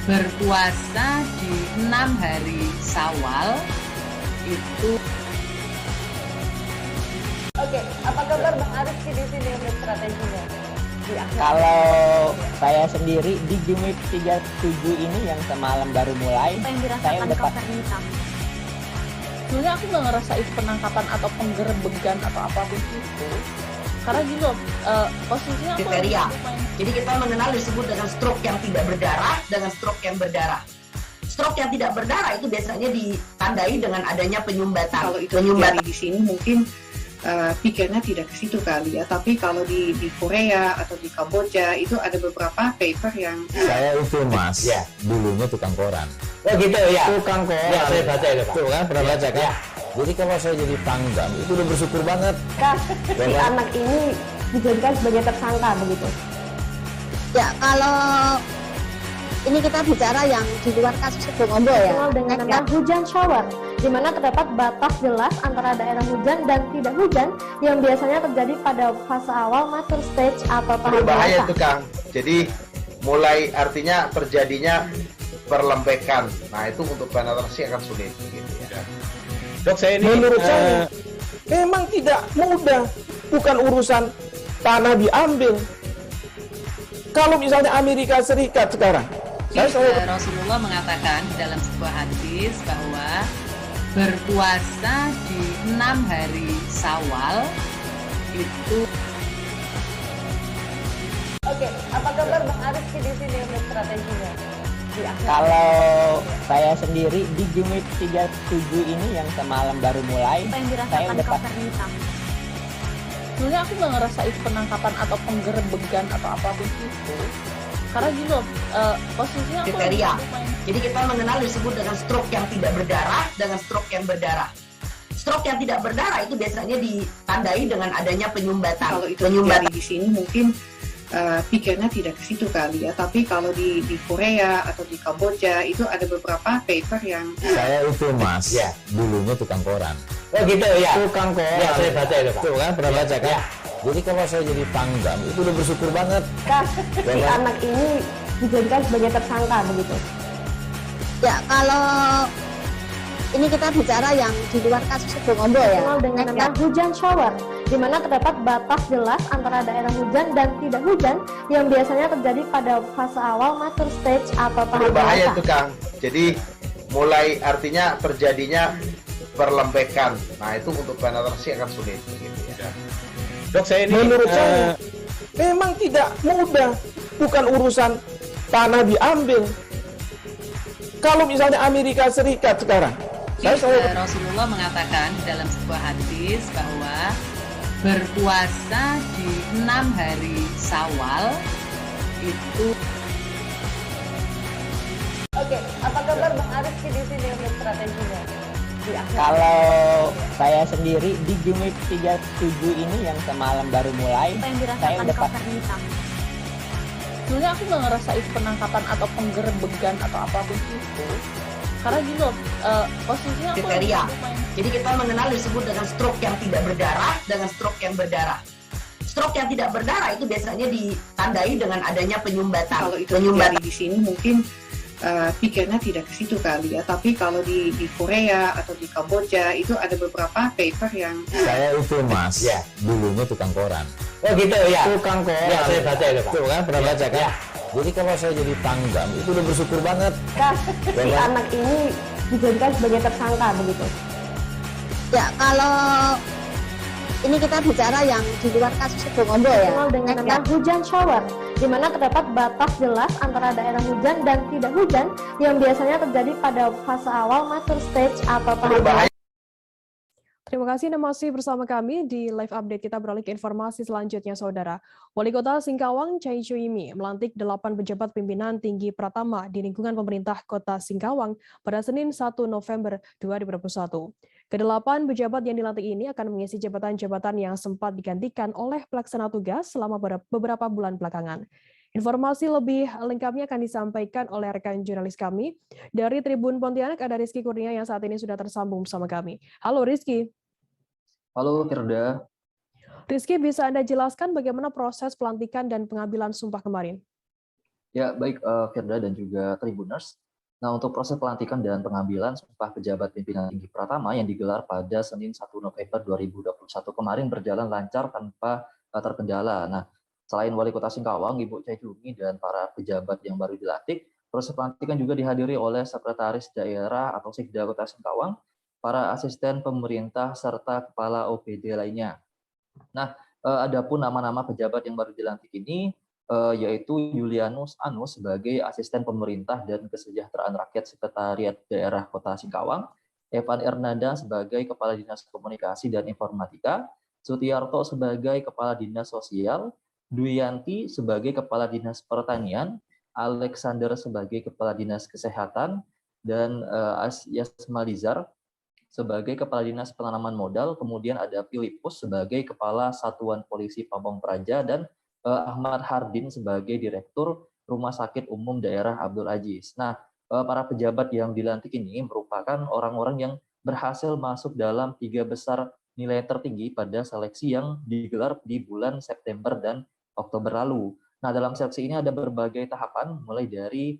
berpuasa di 6 hari Syawal itu. Oke, apa kabar Bang Ariski di sini untuk strateginya? Kalau saya sendiri di Game 37 ini yang semalam baru mulai, saya udah Sebenarnya aku nggak ngerasa itu penangkapan atau penggerebegan atau apapun itu. Karena gini loh, posisinya aku kriteria. Jadi kita mengenal disebut dengan stroke yang tidak berdarah dengan stroke yang berdarah. Stroke yang tidak berdarah itu biasanya ditandai dengan adanya penyumbatan. Kalau itu terjadi di sini mungkin pikirnya tidak ke situ kali ya. Tapi kalau di Korea atau di Kamboja itu ada beberapa paper yang saya itu mas, dulunya tukang koran. Oh gitu ya. Tukang koran. Ya, saya baca itu Pak. Tuh kan pernah baca kan? Jadi kalau saya jadi tanggam itu udah bersyukur banget. Si anak ini dijadikan sebagai tersangka begitu. Ya kalau ini kita bicara yang di luar kasus Sebongombo ya. Dengan nama hujan shower, di mana terdapat batas jelas antara daerah hujan dan tidak hujan yang biasanya terjadi pada fase awal mature stage atau tahap Berbahaya dewasa. itu Kang. Jadi mulai artinya terjadinya perlembekan. Nah itu untuk penetrasi akan sulit. Gitu ya. Dok, saya ini menurut saya memang tidak mudah, bukan urusan tanah diambil. Kalau misalnya Amerika Serikat sekarang, Rasulullah mengatakan dalam sebuah hadis bahwa berpuasa di 6 hari Syawal itu. Oke, apa kabar Bang Ariski di sini untuk strateginya? Kalau saya sendiri di Game 37 ini yang semalam baru mulai, saya udah Sebenarnya aku nggak ngerasa itu penangkapan atau penggerebegan atau apapun itu. Karena gini loh, posisinya aku kriteria. Jadi kita mengenal disebut dengan stroke yang tidak berdarah dengan stroke yang berdarah. Stroke yang tidak berdarah itu biasanya ditandai dengan adanya penyumbatan. Kalau itu terjadi di sini mungkin pikirnya tidak ke situ kali ya. Tapi kalau di Korea atau di Kamboja itu ada beberapa paper yang saya itu mas, dulunya tukang koran. Oh gitu ya. Tukang koran. Ya, saya baca itu Pak. Tuh kan pernah baca kan? Jadi kalau saya jadi tanggam itu udah bersyukur banget. Si anak ini dijadikan sebagai tersangka begitu. Ya kalau ini kita bicara yang di luar kasus Sebongombo ya. Dengan nama hujan shower, di mana terdapat batas jelas antara daerah hujan dan tidak hujan yang biasanya terjadi pada fase awal mature stage atau tahap Berbahaya dewasa. itu Kang. Jadi mulai artinya terjadinya perlembekan. Nah itu untuk penetrasi akan sulit. Gitu ya. Dok, saya ini menurut saya memang tidak mudah, bukan urusan tanah diambil. Kalau misalnya Amerika Serikat sekarang, Rasulullah mengatakan dalam sebuah hadis bahwa berpuasa di 6 hari Syawal itu. Oke, apa kabar Bang Ariski di sini untuk strateginya? Kalau saya sendiri di Game 37 ini yang semalam baru mulai, saya udah Sebenarnya aku nggak ngerasa itu penangkapan atau penggerebegan atau apapun itu. Karena gini loh, posisinya aku kriteria. Jadi kita mengenal disebut dengan stroke yang tidak berdarah dengan stroke yang berdarah. Stroke yang tidak berdarah itu biasanya ditandai dengan adanya penyumbatan. Kalau itu terjadi di sini mungkin pikirnya tidak ke situ kali ya. Tapi kalau di Korea atau di Kamboja itu ada beberapa paper yang Saya itu Mas, dulunya tukang koran. Oh gitu ya. Tukang koran. Ya, saya baca itu Pak. Tuh kan, pernah baca kan? Jadi kalau saya jadi tanggam, itu udah bersyukur banget. Si anak ini dijadikan sebagai tersangka begitu. Ya, kalau ini kita bicara yang di luar kasus Sebongombo ya. Dikenal dengan nama hujan shower, di mana terdapat batas jelas antara daerah hujan dan tidak hujan yang biasanya terjadi pada fase awal mature stage atau tahap. Terima kasih Anda masih bersama kami di live update. Kita beralih ke informasi selanjutnya, Saudara. Wali Kota Singkawang, Chai Chuimi, melantik 8 pejabat pimpinan tinggi Pratama di lingkungan pemerintah Kota Singkawang pada Senin 1 November 2021. Kedelapan pejabat yang dilantik ini akan mengisi jabatan-jabatan yang sempat digantikan oleh pelaksana tugas selama beberapa bulan belakangan. Informasi lebih lengkapnya akan disampaikan oleh rekan jurnalis kami. Dari Tribun Pontianak ada Rizky Kurnia yang saat ini sudah tersambung bersama kami. Halo Rizky. Halo Firda. Rizky, bisa Anda jelaskan bagaimana proses pelantikan dan pengambilan sumpah kemarin? Ya, baik Firda dan juga Tribuners. Nah, untuk proses pelantikan dan pengambilan sumpah pejabat pimpinan tinggi Pratama yang digelar pada Senin 1 November 2021 kemarin berjalan lancar tanpa terkendala. Nah, selain Wali Kota Singkawang, Ibu Chai Chuimi dan para pejabat yang baru dilantik, proses pelantikan juga dihadiri oleh Sekretaris Daerah atau Sekda Kota Singkawang, para asisten pemerintah, serta kepala OPD lainnya. Nah, adapun nama-nama pejabat yang baru dilantik ini, yaitu Julianus Anus sebagai asisten pemerintah dan kesejahteraan rakyat Sekretariat Daerah Kota Singkawang, Evan Ernanda sebagai Kepala Dinas Komunikasi dan Informatika, Sutiarto sebagai Kepala Dinas Sosial, Duyanti sebagai Kepala Dinas Pertanian, Alexander sebagai Kepala Dinas Kesehatan, dan Yasmalizar sebagai Kepala Dinas Penanaman Modal, kemudian ada Filipus sebagai Kepala Satuan Polisi Pamong Praja, dan Ahmad Hardin sebagai Direktur Rumah Sakit Umum Daerah Abdul Aziz. Nah, para pejabat yang dilantik ini merupakan orang-orang yang berhasil masuk dalam 3 besar nilai tertinggi pada seleksi yang digelar di bulan September dan Oktober lalu. Nah, dalam seleksi ini ada berbagai tahapan, mulai dari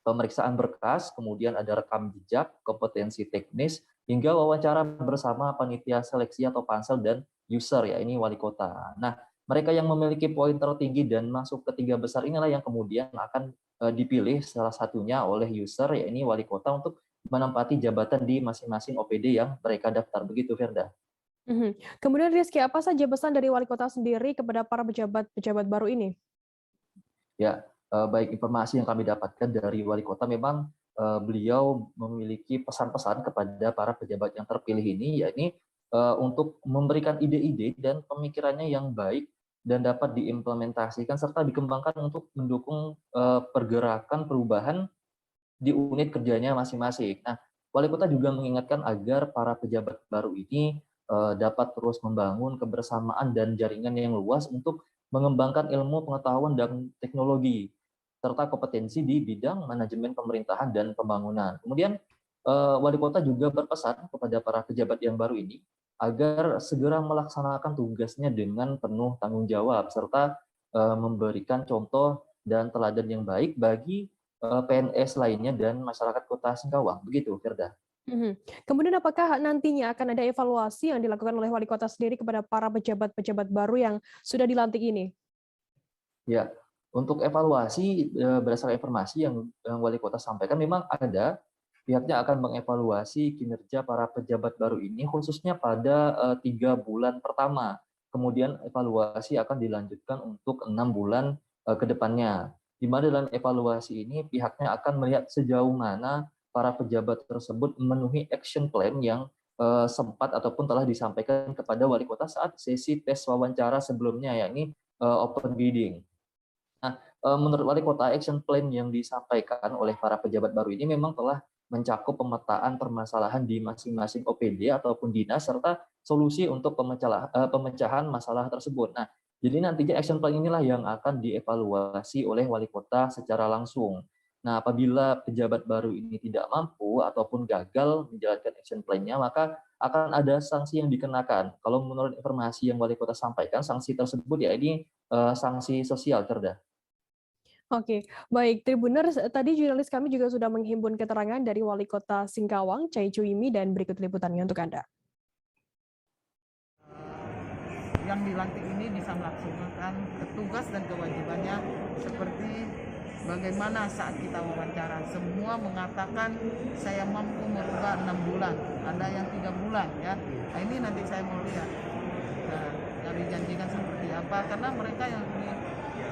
pemeriksaan berkas, kemudian ada rekam jejak, kompetensi teknis, hingga wawancara bersama panitia seleksi atau pansel dan user, ya ini wali kota. Nah, mereka yang memiliki poin tertinggi dan masuk ke 3 besar inilah yang kemudian akan dipilih salah satunya oleh user, ya ini wali kota, untuk menempati jabatan di masing-masing OPD yang mereka daftar. Begitu, Firda. Kemudian Rizky, apa saja pesan dari wali kota sendiri kepada para pejabat baru ini? Ya, baik, informasi yang kami dapatkan dari wali kota, memang beliau memiliki pesan-pesan kepada para pejabat yang terpilih ini, yakni untuk memberikan ide-ide dan pemikirannya yang baik dan dapat diimplementasikan serta dikembangkan untuk mendukung pergerakan perubahan di unit kerjanya masing-masing. Nah, wali kota juga mengingatkan agar para pejabat baru ini dapat terus membangun kebersamaan dan jaringan yang luas untuk mengembangkan ilmu pengetahuan dan teknologi serta kompetensi di bidang manajemen pemerintahan dan pembangunan. Kemudian wali kota juga berpesan kepada para pejabat yang baru ini agar segera melaksanakan tugasnya dengan penuh tanggung jawab serta memberikan contoh dan teladan yang baik bagi PNS lainnya dan masyarakat Kota Singkawang. Begitu, Firda. Kemudian apakah nantinya akan ada evaluasi yang dilakukan oleh wali kota sendiri kepada para pejabat-pejabat baru yang sudah dilantik ini? Ya, untuk evaluasi berdasarkan informasi yang wali kota sampaikan, memang ada pihaknya akan mengevaluasi kinerja para pejabat baru ini khususnya pada 3 bulan pertama. Kemudian evaluasi akan dilanjutkan untuk 6 bulan ke depannya. Di mana dalam evaluasi ini pihaknya akan melihat sejauh mana para pejabat tersebut memenuhi action plan yang sempat ataupun telah disampaikan kepada wali kota saat sesi tes wawancara sebelumnya, yakni open bidding. Nah, menurut wali kota, action plan yang disampaikan oleh para pejabat baru ini memang telah mencakup pemetaan permasalahan di masing-masing OPD ataupun dinas serta solusi untuk pemecahan masalah tersebut. Nah, jadi nantinya action plan inilah yang akan dievaluasi oleh wali kota secara langsung. Nah, apabila pejabat baru ini tidak mampu ataupun gagal menjalankan action plan-nya, maka akan ada sanksi yang dikenakan. Kalau menurut informasi yang wali kota sampaikan, sanksi tersebut ya ini sanksi sosial, Firda. Oke, baik. Tribuners, tadi jurnalis kami juga sudah menghimpun keterangan dari Wali Kota Singkawang, Chai Chuimi, dan berikut liputannya untuk Anda. Yang dilantik ini bisa melaksanakan tugas dan kewajibannya seperti bagaimana saat kita wawancara. Semua mengatakan saya mampu merubah 6 bulan, ada yang 3 bulan ya. Nah ini nanti saya mau lihat yang dijanjikan seperti apa, karena mereka yang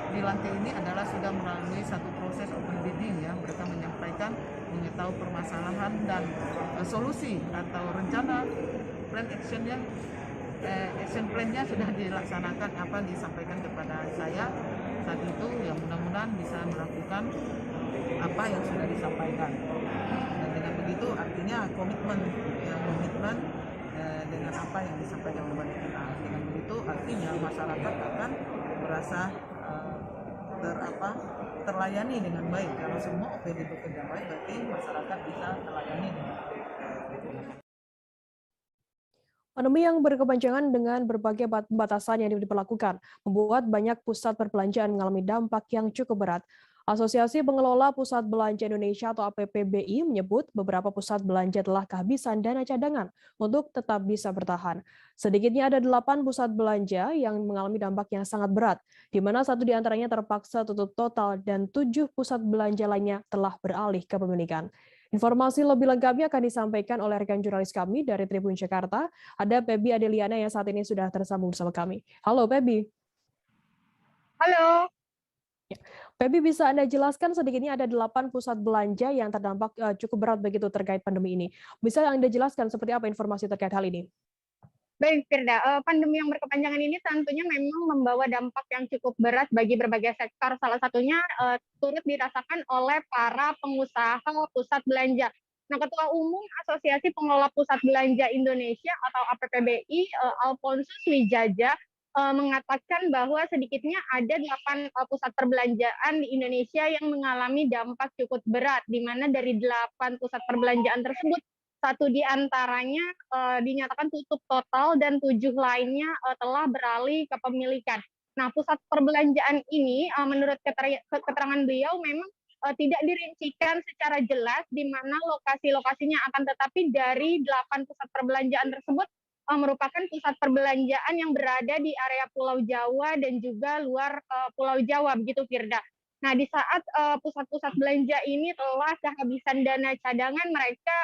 dilantik ini adalah sudah melalui satu proses open bidding ya. Mereka menyampaikan mengetahui permasalahan dan solusi atau rencana plan actionnya, action plan-nya sudah dilaksanakan apa disampaikan kepada saya saat itu, ya mudah-mudahan bisa melakukan apa yang sudah disampaikan. Dan dengan begitu artinya komitmen dengan apa yang disampaikan kepada kita. Dengan begitu artinya masyarakat akan merasa terlayani dengan baik. Kalau semua OPD bekerja baik, berarti masyarakat bisa terlayani dengan baik. Pandemi yang berkepanjangan dengan berbagai batasan yang diberlakukan membuat banyak pusat perbelanjaan mengalami dampak yang cukup berat. Asosiasi Pengelola Pusat Belanja Indonesia atau APPBI menyebut beberapa pusat belanja telah kehabisan dana cadangan untuk tetap bisa bertahan. Sedikitnya ada 8 pusat belanja yang mengalami dampak yang sangat berat, di mana 1 diantaranya terpaksa tutup total dan 7 pusat belanja lainnya telah beralih ke pemilikan. Informasi lebih lengkapnya akan disampaikan oleh rekan jurnalis kami dari Tribun Jakarta. Ada Pebi Adeliana yang saat ini sudah tersambung bersama kami. Halo Pebi. Halo. Pebi, bisa Anda jelaskan sedikitnya ada 8 pusat belanja yang terdampak cukup berat begitu terkait pandemi ini. Bisa Anda jelaskan seperti apa informasi terkait hal ini? Baik, Firda. Pandemi yang berkepanjangan ini tentunya memang membawa dampak yang cukup berat bagi berbagai sektor. Salah satunya turut dirasakan oleh para pengusaha pusat belanja. Nah, Ketua Umum Asosiasi Pengelola Pusat Belanja Indonesia atau APPBI, Alphonsus Wijaja, mengatakan bahwa sedikitnya ada 8 pusat perbelanjaan di Indonesia yang mengalami dampak cukup berat, di mana dari 8 pusat perbelanjaan tersebut, 1 diantaranya dinyatakan tutup total dan 7 lainnya telah beralih ke pemilikan. Nah, pusat perbelanjaan ini menurut keterangan beliau memang tidak dirincikan secara jelas di mana lokasi-lokasinya, akan tetapi dari 8 pusat perbelanjaan tersebut merupakan pusat perbelanjaan yang berada di area Pulau Jawa dan juga luar Pulau Jawa, begitu Firda. Nah, di saat pusat-pusat belanja ini telah kehabisan dana cadangan, mereka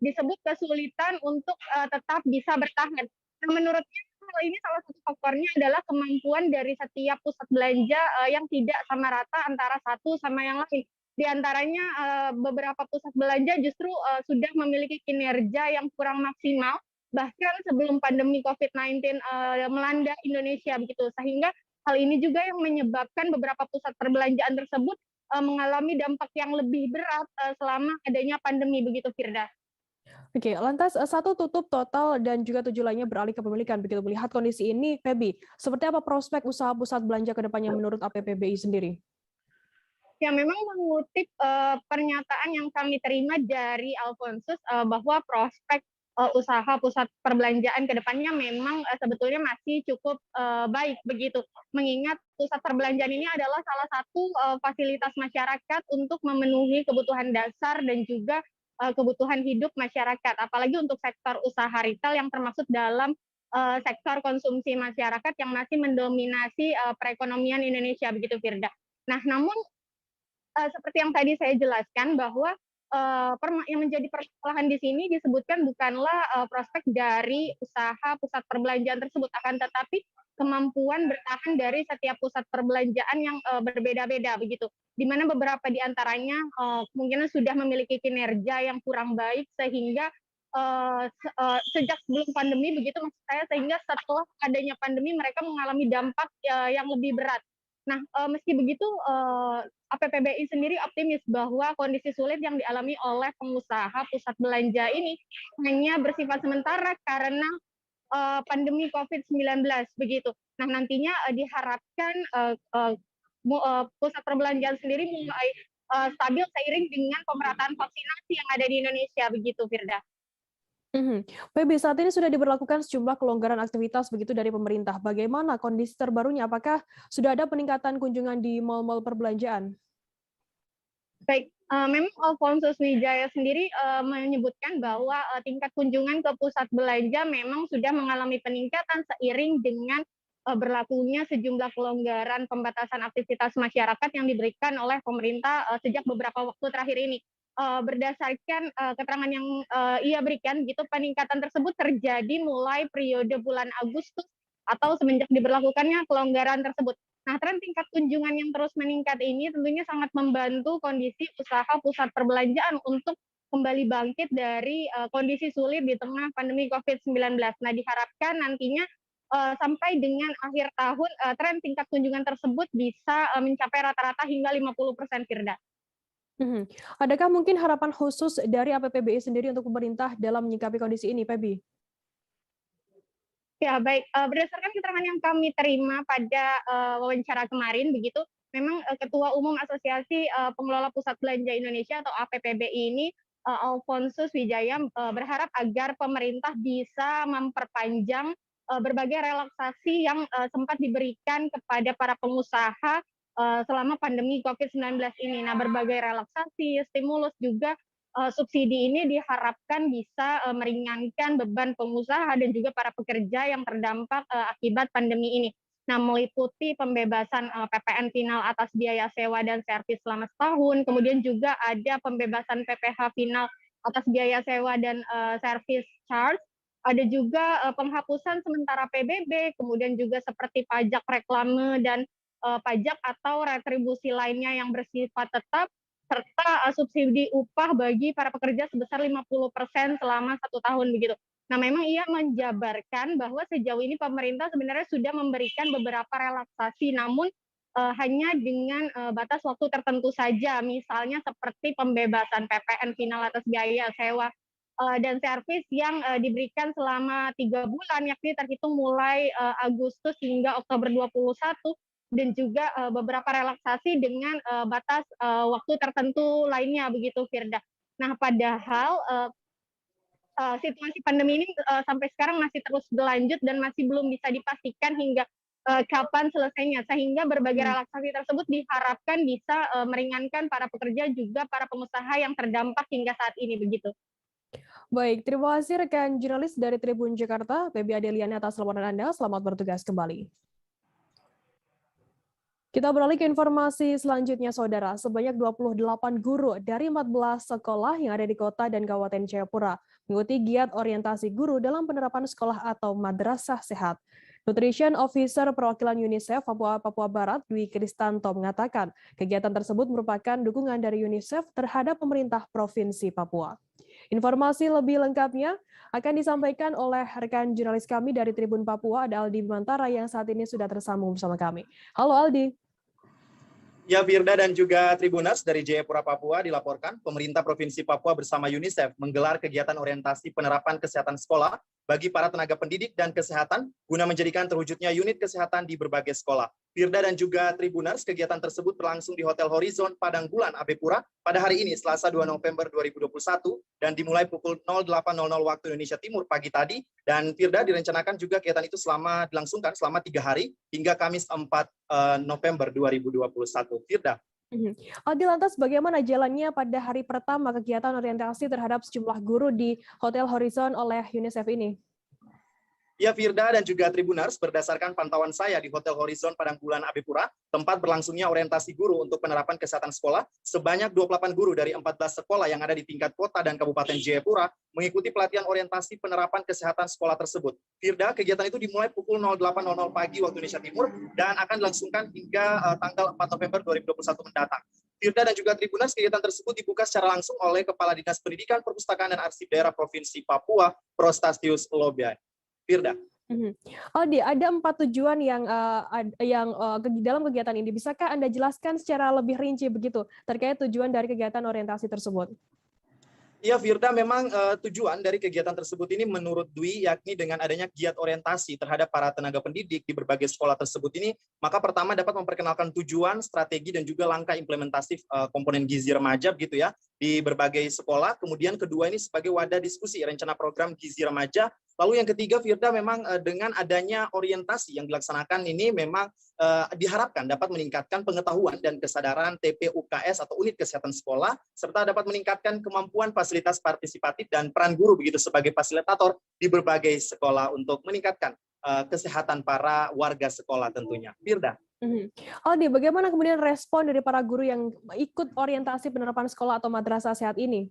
disebut kesulitan untuk tetap bisa bertahan. Nah, menurutnya hal ini salah satu faktornya adalah kemampuan dari setiap pusat belanja yang tidak sama rata antara satu sama yang lain. Di antaranya beberapa pusat belanja justru sudah memiliki kinerja yang kurang maksimal, bahkan sebelum pandemi COVID-19 melanda Indonesia begitu, sehingga hal ini juga yang menyebabkan beberapa pusat perbelanjaan tersebut mengalami dampak yang lebih berat selama adanya pandemi begitu, Firda. Oke, lantas 1 tutup total dan juga 7 lainnya beralih ke pemilikan. Begitu melihat kondisi ini, Pebi, seperti apa prospek usaha pusat belanja ke depannya menurut APPBI sendiri? Ya, memang mengutip pernyataan yang kami terima dari Alphonsus bahwa prospek usaha pusat perbelanjaan ke depannya memang sebetulnya masih cukup baik begitu. Mengingat pusat perbelanjaan ini adalah salah satu fasilitas masyarakat untuk memenuhi kebutuhan dasar dan juga kebutuhan hidup masyarakat. Apalagi untuk sektor usaha retail yang termasuk dalam sektor konsumsi masyarakat yang masih mendominasi perekonomian Indonesia begitu, Firda. Nah, namun seperti yang tadi saya jelaskan bahwa yang menjadi permasalahan di sini disebutkan bukanlah prospek dari usaha pusat perbelanjaan tersebut, akan tetapi kemampuan bertahan dari setiap pusat perbelanjaan yang berbeda-beda begitu, di mana beberapa di antaranya kemungkinan sudah memiliki kinerja yang kurang baik sehingga sejak sebelum pandemi begitu maksud saya, sehingga setelah adanya pandemi mereka mengalami dampak yang lebih berat. Nah, meski begitu, APPBI sendiri optimis bahwa kondisi sulit yang dialami oleh pengusaha pusat belanja ini hanya bersifat sementara karena pandemi COVID-19 begitu. Nah, nantinya diharapkan pusat perbelanjaan sendiri mulai stabil seiring dengan pemerataan vaksinasi yang ada di Indonesia begitu, Firda. Pebi, saat ini sudah diberlakukan sejumlah kelonggaran aktivitas begitu dari pemerintah. Bagaimana kondisi terbarunya? Apakah sudah ada peningkatan kunjungan di mal-mal perbelanjaan? Baik, memang Alfonsus Wijaya sendiri menyebutkan bahwa tingkat kunjungan ke pusat belanja memang sudah mengalami peningkatan seiring dengan berlakunya sejumlah kelonggaran pembatasan aktivitas masyarakat yang diberikan oleh pemerintah sejak beberapa waktu terakhir ini. Berdasarkan keterangan yang ia berikan, gitu peningkatan tersebut terjadi mulai periode bulan Agustus atau semenjak diberlakukannya kelonggaran tersebut. Nah, tren tingkat kunjungan yang terus meningkat ini tentunya sangat membantu kondisi usaha pusat perbelanjaan untuk kembali bangkit dari kondisi sulit di tengah pandemi COVID-19. Nah, diharapkan nantinya sampai dengan akhir tahun tren tingkat kunjungan tersebut bisa mencapai rata-rata hingga 50%, Firda. Adakah mungkin harapan khusus dari APPBI sendiri untuk pemerintah dalam menyikapi kondisi ini, Pebi? Ya, baik. Berdasarkan keterangan yang kami terima pada wawancara kemarin, begitu, memang Ketua Umum Asosiasi Pengelola Pusat Belanja Indonesia atau APPBI ini, Alfonsus Wijaya, berharap agar pemerintah bisa memperpanjang berbagai relaksasi yang sempat diberikan kepada para pengusaha selama pandemi COVID-19 ini. Nah, berbagai relaksasi, stimulus juga subsidi ini diharapkan bisa meringankan beban pengusaha dan juga para pekerja yang terdampak akibat pandemi ini. Nah, meliputi pembebasan PPN final atas biaya sewa dan servis selama setahun, kemudian juga ada pembebasan PPh final atas biaya sewa dan servis charge, ada juga penghapusan sementara PBB, kemudian juga seperti pajak reklame dan pajak atau retribusi lainnya yang bersifat tetap, serta subsidi upah bagi para pekerja sebesar 50% selama 1 tahun begitu. Nah, memang ia menjabarkan bahwa sejauh ini pemerintah sebenarnya sudah memberikan beberapa relaksasi, namun hanya dengan batas waktu tertentu saja, misalnya seperti pembebasan PPN final atas biaya sewa dan servis yang diberikan selama 3 bulan, yakni terhitung mulai Agustus hingga Oktober 21, dan juga beberapa relaksasi dengan batas waktu tertentu lainnya begitu, Firda. Nah, padahal situasi pandemi ini sampai sekarang masih terus berlanjut dan masih belum bisa dipastikan hingga kapan selesainya, sehingga berbagai relaksasi tersebut diharapkan bisa meringankan para pekerja juga para pengusaha yang terdampak hingga saat ini begitu. Baik, terima kasih rekan jurnalis dari Tribun Jakarta, Pebi Adeliani atas laporan Anda. Selamat bertugas kembali. Kita beralih ke informasi selanjutnya, Saudara. Sebanyak 28 guru dari 14 sekolah yang ada di kota dan Kabupaten Jayapura mengikuti giat orientasi guru dalam penerapan sekolah atau madrasah sehat. Nutrition Officer Perwakilan UNICEF Papua Barat, Dwi Kristanto, mengatakan kegiatan tersebut merupakan dukungan dari UNICEF terhadap pemerintah Provinsi Papua. Informasi lebih lengkapnya akan disampaikan oleh rekan jurnalis kami dari Tribun Papua, ada Aldi Bimantara yang saat ini sudah tersambung bersama kami. Halo Aldi. Ya, Firda dan juga Tribuners dari Jayapura, Papua dilaporkan pemerintah Provinsi Papua bersama UNICEF menggelar kegiatan orientasi penerapan kesehatan sekolah bagi para tenaga pendidik dan kesehatan guna menjadikan terwujudnya unit kesehatan di berbagai sekolah. Firda dan juga Tribuners, kegiatan tersebut berlangsung di Hotel Horizon Padang Bulan, Abepura pada hari ini, Selasa 2 November 2021, dan dimulai pukul 08.00 waktu Indonesia Timur pagi tadi. Dan Firda, direncanakan juga kegiatan itu dilangsungkan selama 3 hari hingga Kamis 4 November 2021. Firda. Aldi, lantas bagaimana jalannya pada hari pertama kegiatan orientasi terhadap sejumlah guru di Hotel Horizon oleh UNICEF ini? Ya, Firda dan juga Tribuners, berdasarkan pantauan saya di Hotel Horizon Padang Bulan Abepura, tempat berlangsungnya orientasi guru untuk penerapan kesehatan sekolah, sebanyak 28 guru dari 14 sekolah yang ada di tingkat kota dan Kabupaten Jayapura mengikuti pelatihan orientasi penerapan kesehatan sekolah tersebut. Firda, kegiatan itu dimulai pukul 08.00 pagi waktu Indonesia Timur dan akan dilangsungkan hingga tanggal 4 November 2021 mendatang. Firda dan juga Tribuners, kegiatan tersebut dibuka secara langsung oleh Kepala Dinas Pendidikan, Perpustakaan, dan Arsip Daerah Provinsi Papua, Prostasius Lobiai. Firda. Aldi, ada 4 tujuan yang dalam kegiatan ini. Bisakah Anda jelaskan secara lebih rinci begitu terkait tujuan dari kegiatan orientasi tersebut? Ya, Firda, memang tujuan dari kegiatan tersebut ini menurut Dwi, yakni dengan adanya giat orientasi terhadap para tenaga pendidik di berbagai sekolah tersebut ini, maka pertama dapat memperkenalkan tujuan, strategi, dan juga langkah implementatif komponen gizi remaja gitu ya, di berbagai sekolah. Kemudian kedua ini sebagai wadah diskusi rencana program Gizi Remaja. Lalu yang ketiga, Firda, memang dengan adanya orientasi yang dilaksanakan ini memang diharapkan dapat meningkatkan pengetahuan dan kesadaran TPUKS atau unit kesehatan sekolah, serta dapat meningkatkan kemampuan fasilitas partisipatif dan peran guru begitu sebagai fasilitator di berbagai sekolah untuk meningkatkan kesehatan para warga sekolah tentunya. Firda. Aldi, bagaimana kemudian respon dari para guru yang ikut orientasi penerapan sekolah atau madrasah sehat ini?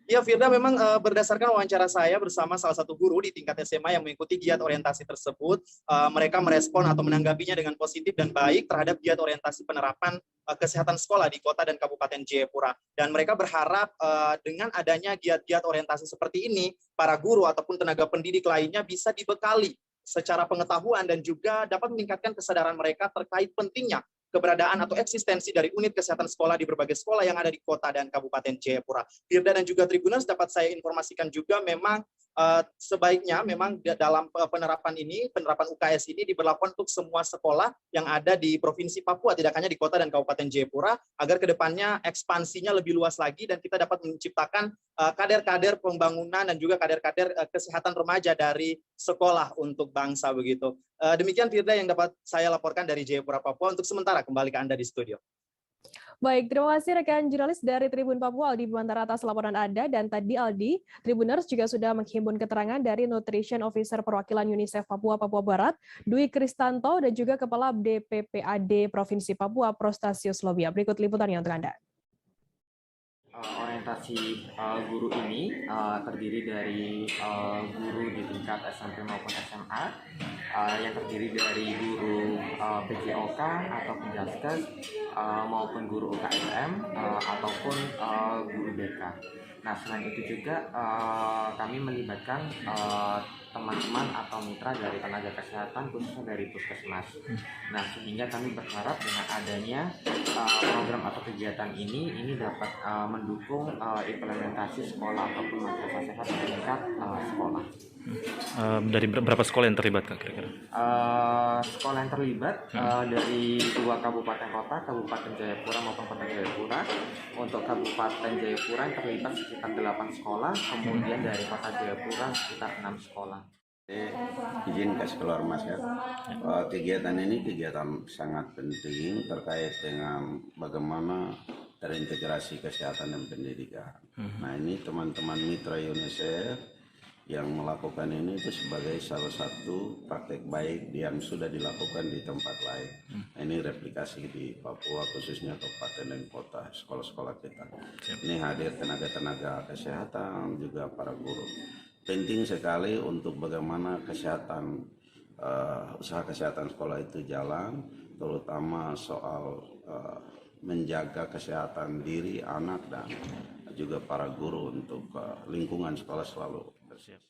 Ya, Firda, memang berdasarkan wawancara saya bersama salah satu guru di tingkat SMA yang mengikuti giat orientasi tersebut, mereka merespon atau menanggapinya dengan positif dan baik terhadap giat orientasi penerapan kesehatan sekolah di kota dan Kabupaten Jayapura. Dan mereka berharap dengan adanya giat-giat orientasi seperti ini, para guru ataupun tenaga pendidik lainnya bisa dibekali secara pengetahuan dan juga dapat meningkatkan kesadaran mereka terkait pentingnya keberadaan atau eksistensi dari unit kesehatan sekolah di berbagai sekolah yang ada di kota dan Kabupaten Jayapura. Firda dan juga Tribuners, dapat saya informasikan juga memang sebaiknya memang dalam penerapan UKS ini diberlakukan untuk semua sekolah yang ada di Provinsi Papua, tidak hanya di kota dan Kabupaten Jayapura, agar kedepannya ekspansinya lebih luas lagi dan kita dapat menciptakan kader-kader pembangunan dan juga kader-kader kesehatan remaja dari sekolah untuk bangsa begitu. Demikian Firda yang dapat saya laporkan dari Jayapura, Papua. Untuk sementara kembali ke Anda di studio. Baik, terima kasih rekan jurnalis dari Tribun Papua Aldi Bimantara atas laporan Anda. Dan tadi Aldi, Tribuners juga sudah menghimpun keterangan dari Nutrition Officer Perwakilan UNICEF Papua Barat, Dwi Kristanto, dan juga Kepala DPPAD Provinsi Papua, Prostasius Lobia. Berikut liputannya untuk Anda. Orientasi guru ini terdiri dari guru di tingkat SMP maupun SMA, yang terdiri dari guru PJOK atau penjaskes maupun guru UKSM ataupun guru BK. Nah, selain itu juga kami melibatkan teman-teman atau mitra dari tenaga kesehatan khususnya dari puskesmas. Nah, sehingga kami berharap dengan adanya program atau kegiatan ini dapat mendukung implementasi sekolah ataupun madrasah sehat di tingkat sekolah. Dari berapa sekolah yang terlibat, Kak, kira-kira? Sekolah yang terlibat dari 2 kabupaten kota, Kabupaten Jayapura maupun Kota Jayapura. Untuk Kabupaten Jayapura yang terlibat sekitar 8 sekolah, kemudian dari Kota Jayapura sekitar 6 sekolah. Izin kasih keluar Mas ya. Kegiatan ini kegiatan sangat penting terkait dengan bagaimana terintegrasi kesehatan dan pendidikan. Nah, ini teman-teman mitra UNICEF yang melakukan ini itu sebagai salah satu praktek baik yang sudah dilakukan di tempat lain. Ini replikasi di Papua, khususnya kabupaten dan kota, sekolah-sekolah kita. Ini hadir tenaga-tenaga kesehatan, juga para guru. Penting sekali untuk bagaimana kesehatan, usaha kesehatan sekolah itu jalan, terutama soal menjaga kesehatan diri, anak, dan juga para guru untuk lingkungan sekolah selalu bersih.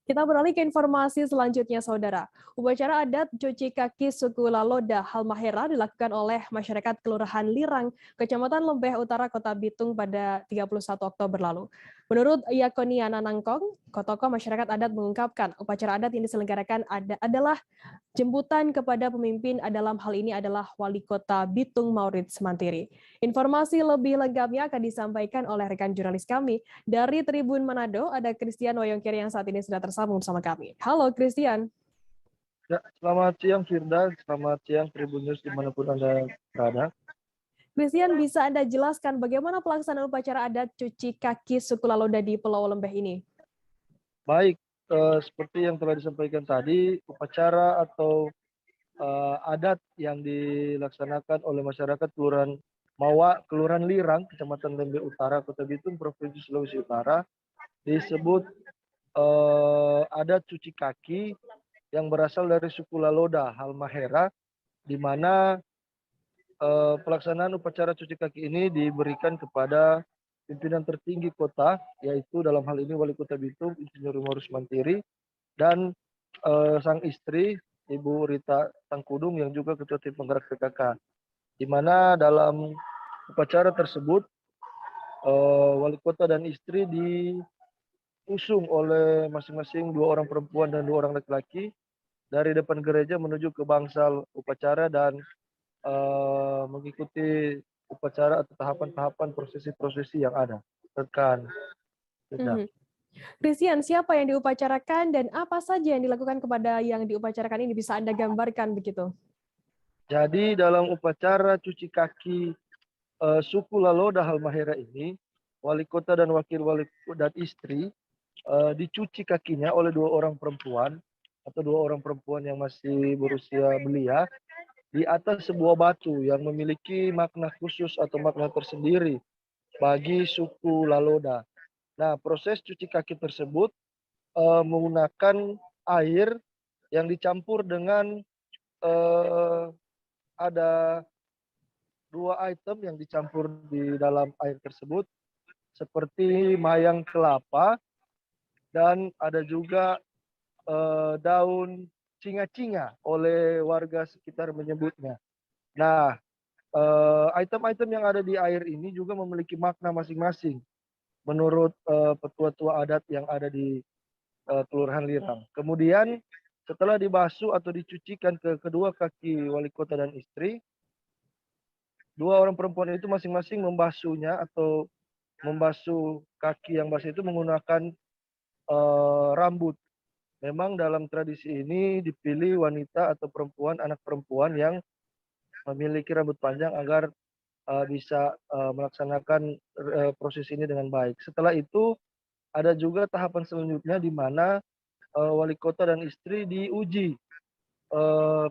Kita beralih ke informasi selanjutnya, Saudara. Upacara adat cuci kaki suku Laloda Halmahera dilakukan oleh masyarakat Kelurahan Lirang, Kecamatan Lembeh Utara, Kota Bitung pada 31 Oktober lalu. Menurut Yakoniana Nangkong, tokoh masyarakat adat mengungkapkan upacara adat yang diselenggarakan adalah jemputan kepada pemimpin, dalam hal ini adalah Wali Kota Bitung Maurits Mantiri. Informasi lebih lengkapnya akan disampaikan oleh rekan jurnalis kami dari Tribun Manado, ada Christian Woyongkir yang saat ini sudah tersambung bersama kami. Halo Christian. Ya, selamat siang Firda, selamat siang Tribuners dimanapun Anda berada. Christian, bisa Anda jelaskan bagaimana pelaksanaan upacara adat cuci kaki suku Laloda di Pulau Lembeh ini? Baik, seperti yang telah disampaikan tadi, upacara atau adat yang dilaksanakan oleh masyarakat Kelurahan Mawa, Kelurahan Lirang, Kecamatan Lembeh Utara, Kota Bitung, Provinsi Sulawesi Utara, disebut adat cuci kaki yang berasal dari suku Laloda Halmahera, di mana pelaksanaan upacara cuci kaki ini diberikan kepada pimpinan tertinggi kota, yaitu dalam hal ini Wali Kota Bitung, Insinyur Maurits Mantiri, dan sang istri, Ibu Rita Tangkudung, yang juga Ketua Tim Penggerak PKK. Di mana dalam upacara tersebut, Wali Kota dan istri diusung oleh masing-masing 2 orang perempuan dan 2 orang laki-laki dari depan gereja menuju ke bangsal upacara dan mengikuti upacara atau tahapan-tahapan prosesi-prosesi yang ada. Rekan. Christian, siapa yang diupacarakan dan apa saja yang dilakukan kepada yang diupacarakan ini, bisa Anda gambarkan begitu? Jadi dalam upacara cuci kaki suku Laloda Halmahera ini, wali kota dan wakil wali dan istri dicuci kakinya oleh 2 orang perempuan atau 2 orang perempuan yang masih berusia belia di atas sebuah batu yang memiliki makna khusus atau makna tersendiri bagi suku Laloda. Nah, proses cuci kaki tersebut menggunakan air yang dicampur dengan ada 2 item yang dicampur di dalam air tersebut, seperti mayang kelapa dan ada juga daun cinga-cinga oleh warga sekitar menyebutnya. Nah, item-item yang ada di air ini juga memiliki makna masing-masing menurut petua-tua adat yang ada di Kelurahan Lirang. Kemudian setelah dibasuh atau dicucikan ke kedua kaki wali kota dan istri, 2 orang perempuan itu masing-masing membasuhnya atau membasuh kaki yang basah itu menggunakan rambut. Memang dalam tradisi ini dipilih wanita atau perempuan, anak perempuan yang memiliki rambut panjang agar bisa melaksanakan proses ini dengan baik. Setelah itu ada juga tahapan selanjutnya di mana wali kota dan istri diuji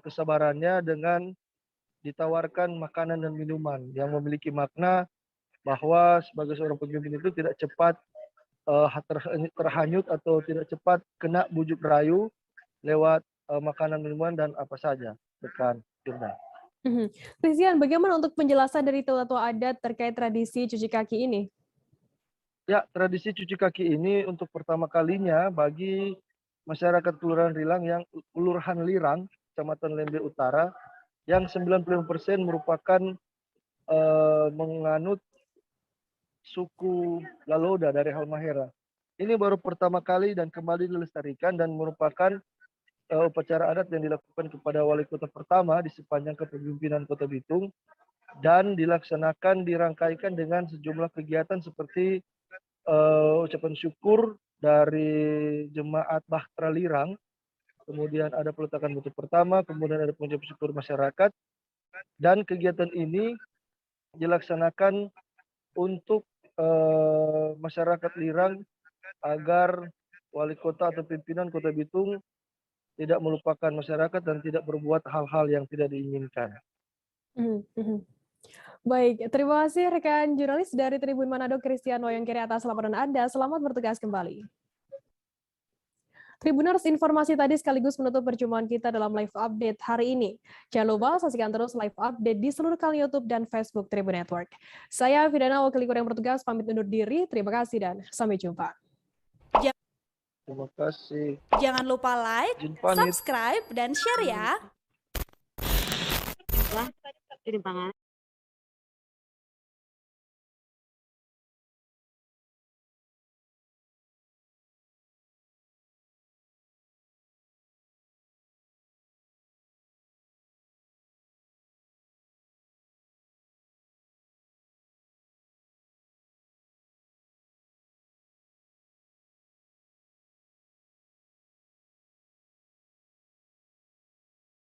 kesabarannya dengan ditawarkan makanan dan minuman yang memiliki makna bahwa sebagai seorang pemimpin itu tidak cepat terhanyut atau tidak cepat kena bujuk rayu lewat makanan, minuman, dan apa saja. Rekan Firda. Christian, bagaimana untuk penjelasan dari tua-tua adat terkait tradisi cuci kaki ini? Ya, tradisi cuci kaki ini untuk pertama kalinya bagi masyarakat Kelurahan Lirang, Kecamatan Lembe Utara, yang 95% merupakan menganut suku Laloda dari Halmahera. Ini baru pertama kali dan kembali dilestarikan dan merupakan upacara adat yang dilakukan kepada wali kota pertama di sepanjang kepemimpinan Kota Bitung dan dilaksanakan dirangkaikan dengan sejumlah kegiatan seperti ucapan syukur dari jemaat Bahtera Lirang, kemudian ada peletakan batu pertama, kemudian ada pengucapan syukur masyarakat, dan kegiatan ini dilaksanakan untuk masyarakat Lirang agar wali kota atau pimpinan Kota Bitung tidak melupakan masyarakat dan tidak berbuat hal-hal yang tidak diinginkan. Baik, terima kasih rekan jurnalis dari Tribun Manado Christian Woyongkiri atas laporan Anda. Selamat bertugas kembali. Tribuners, informasi tadi sekaligus menutup perjumpaan kita dalam live update hari ini. Jangan lupa saksikan terus live update di seluruh kanal YouTube dan Facebook Tribun Network. Saya Vidana, wakil yang bertugas, pamit undur diri. Terima kasih dan sampai jumpa. Terima kasih. Jangan lupa like, subscribe, dan share ya.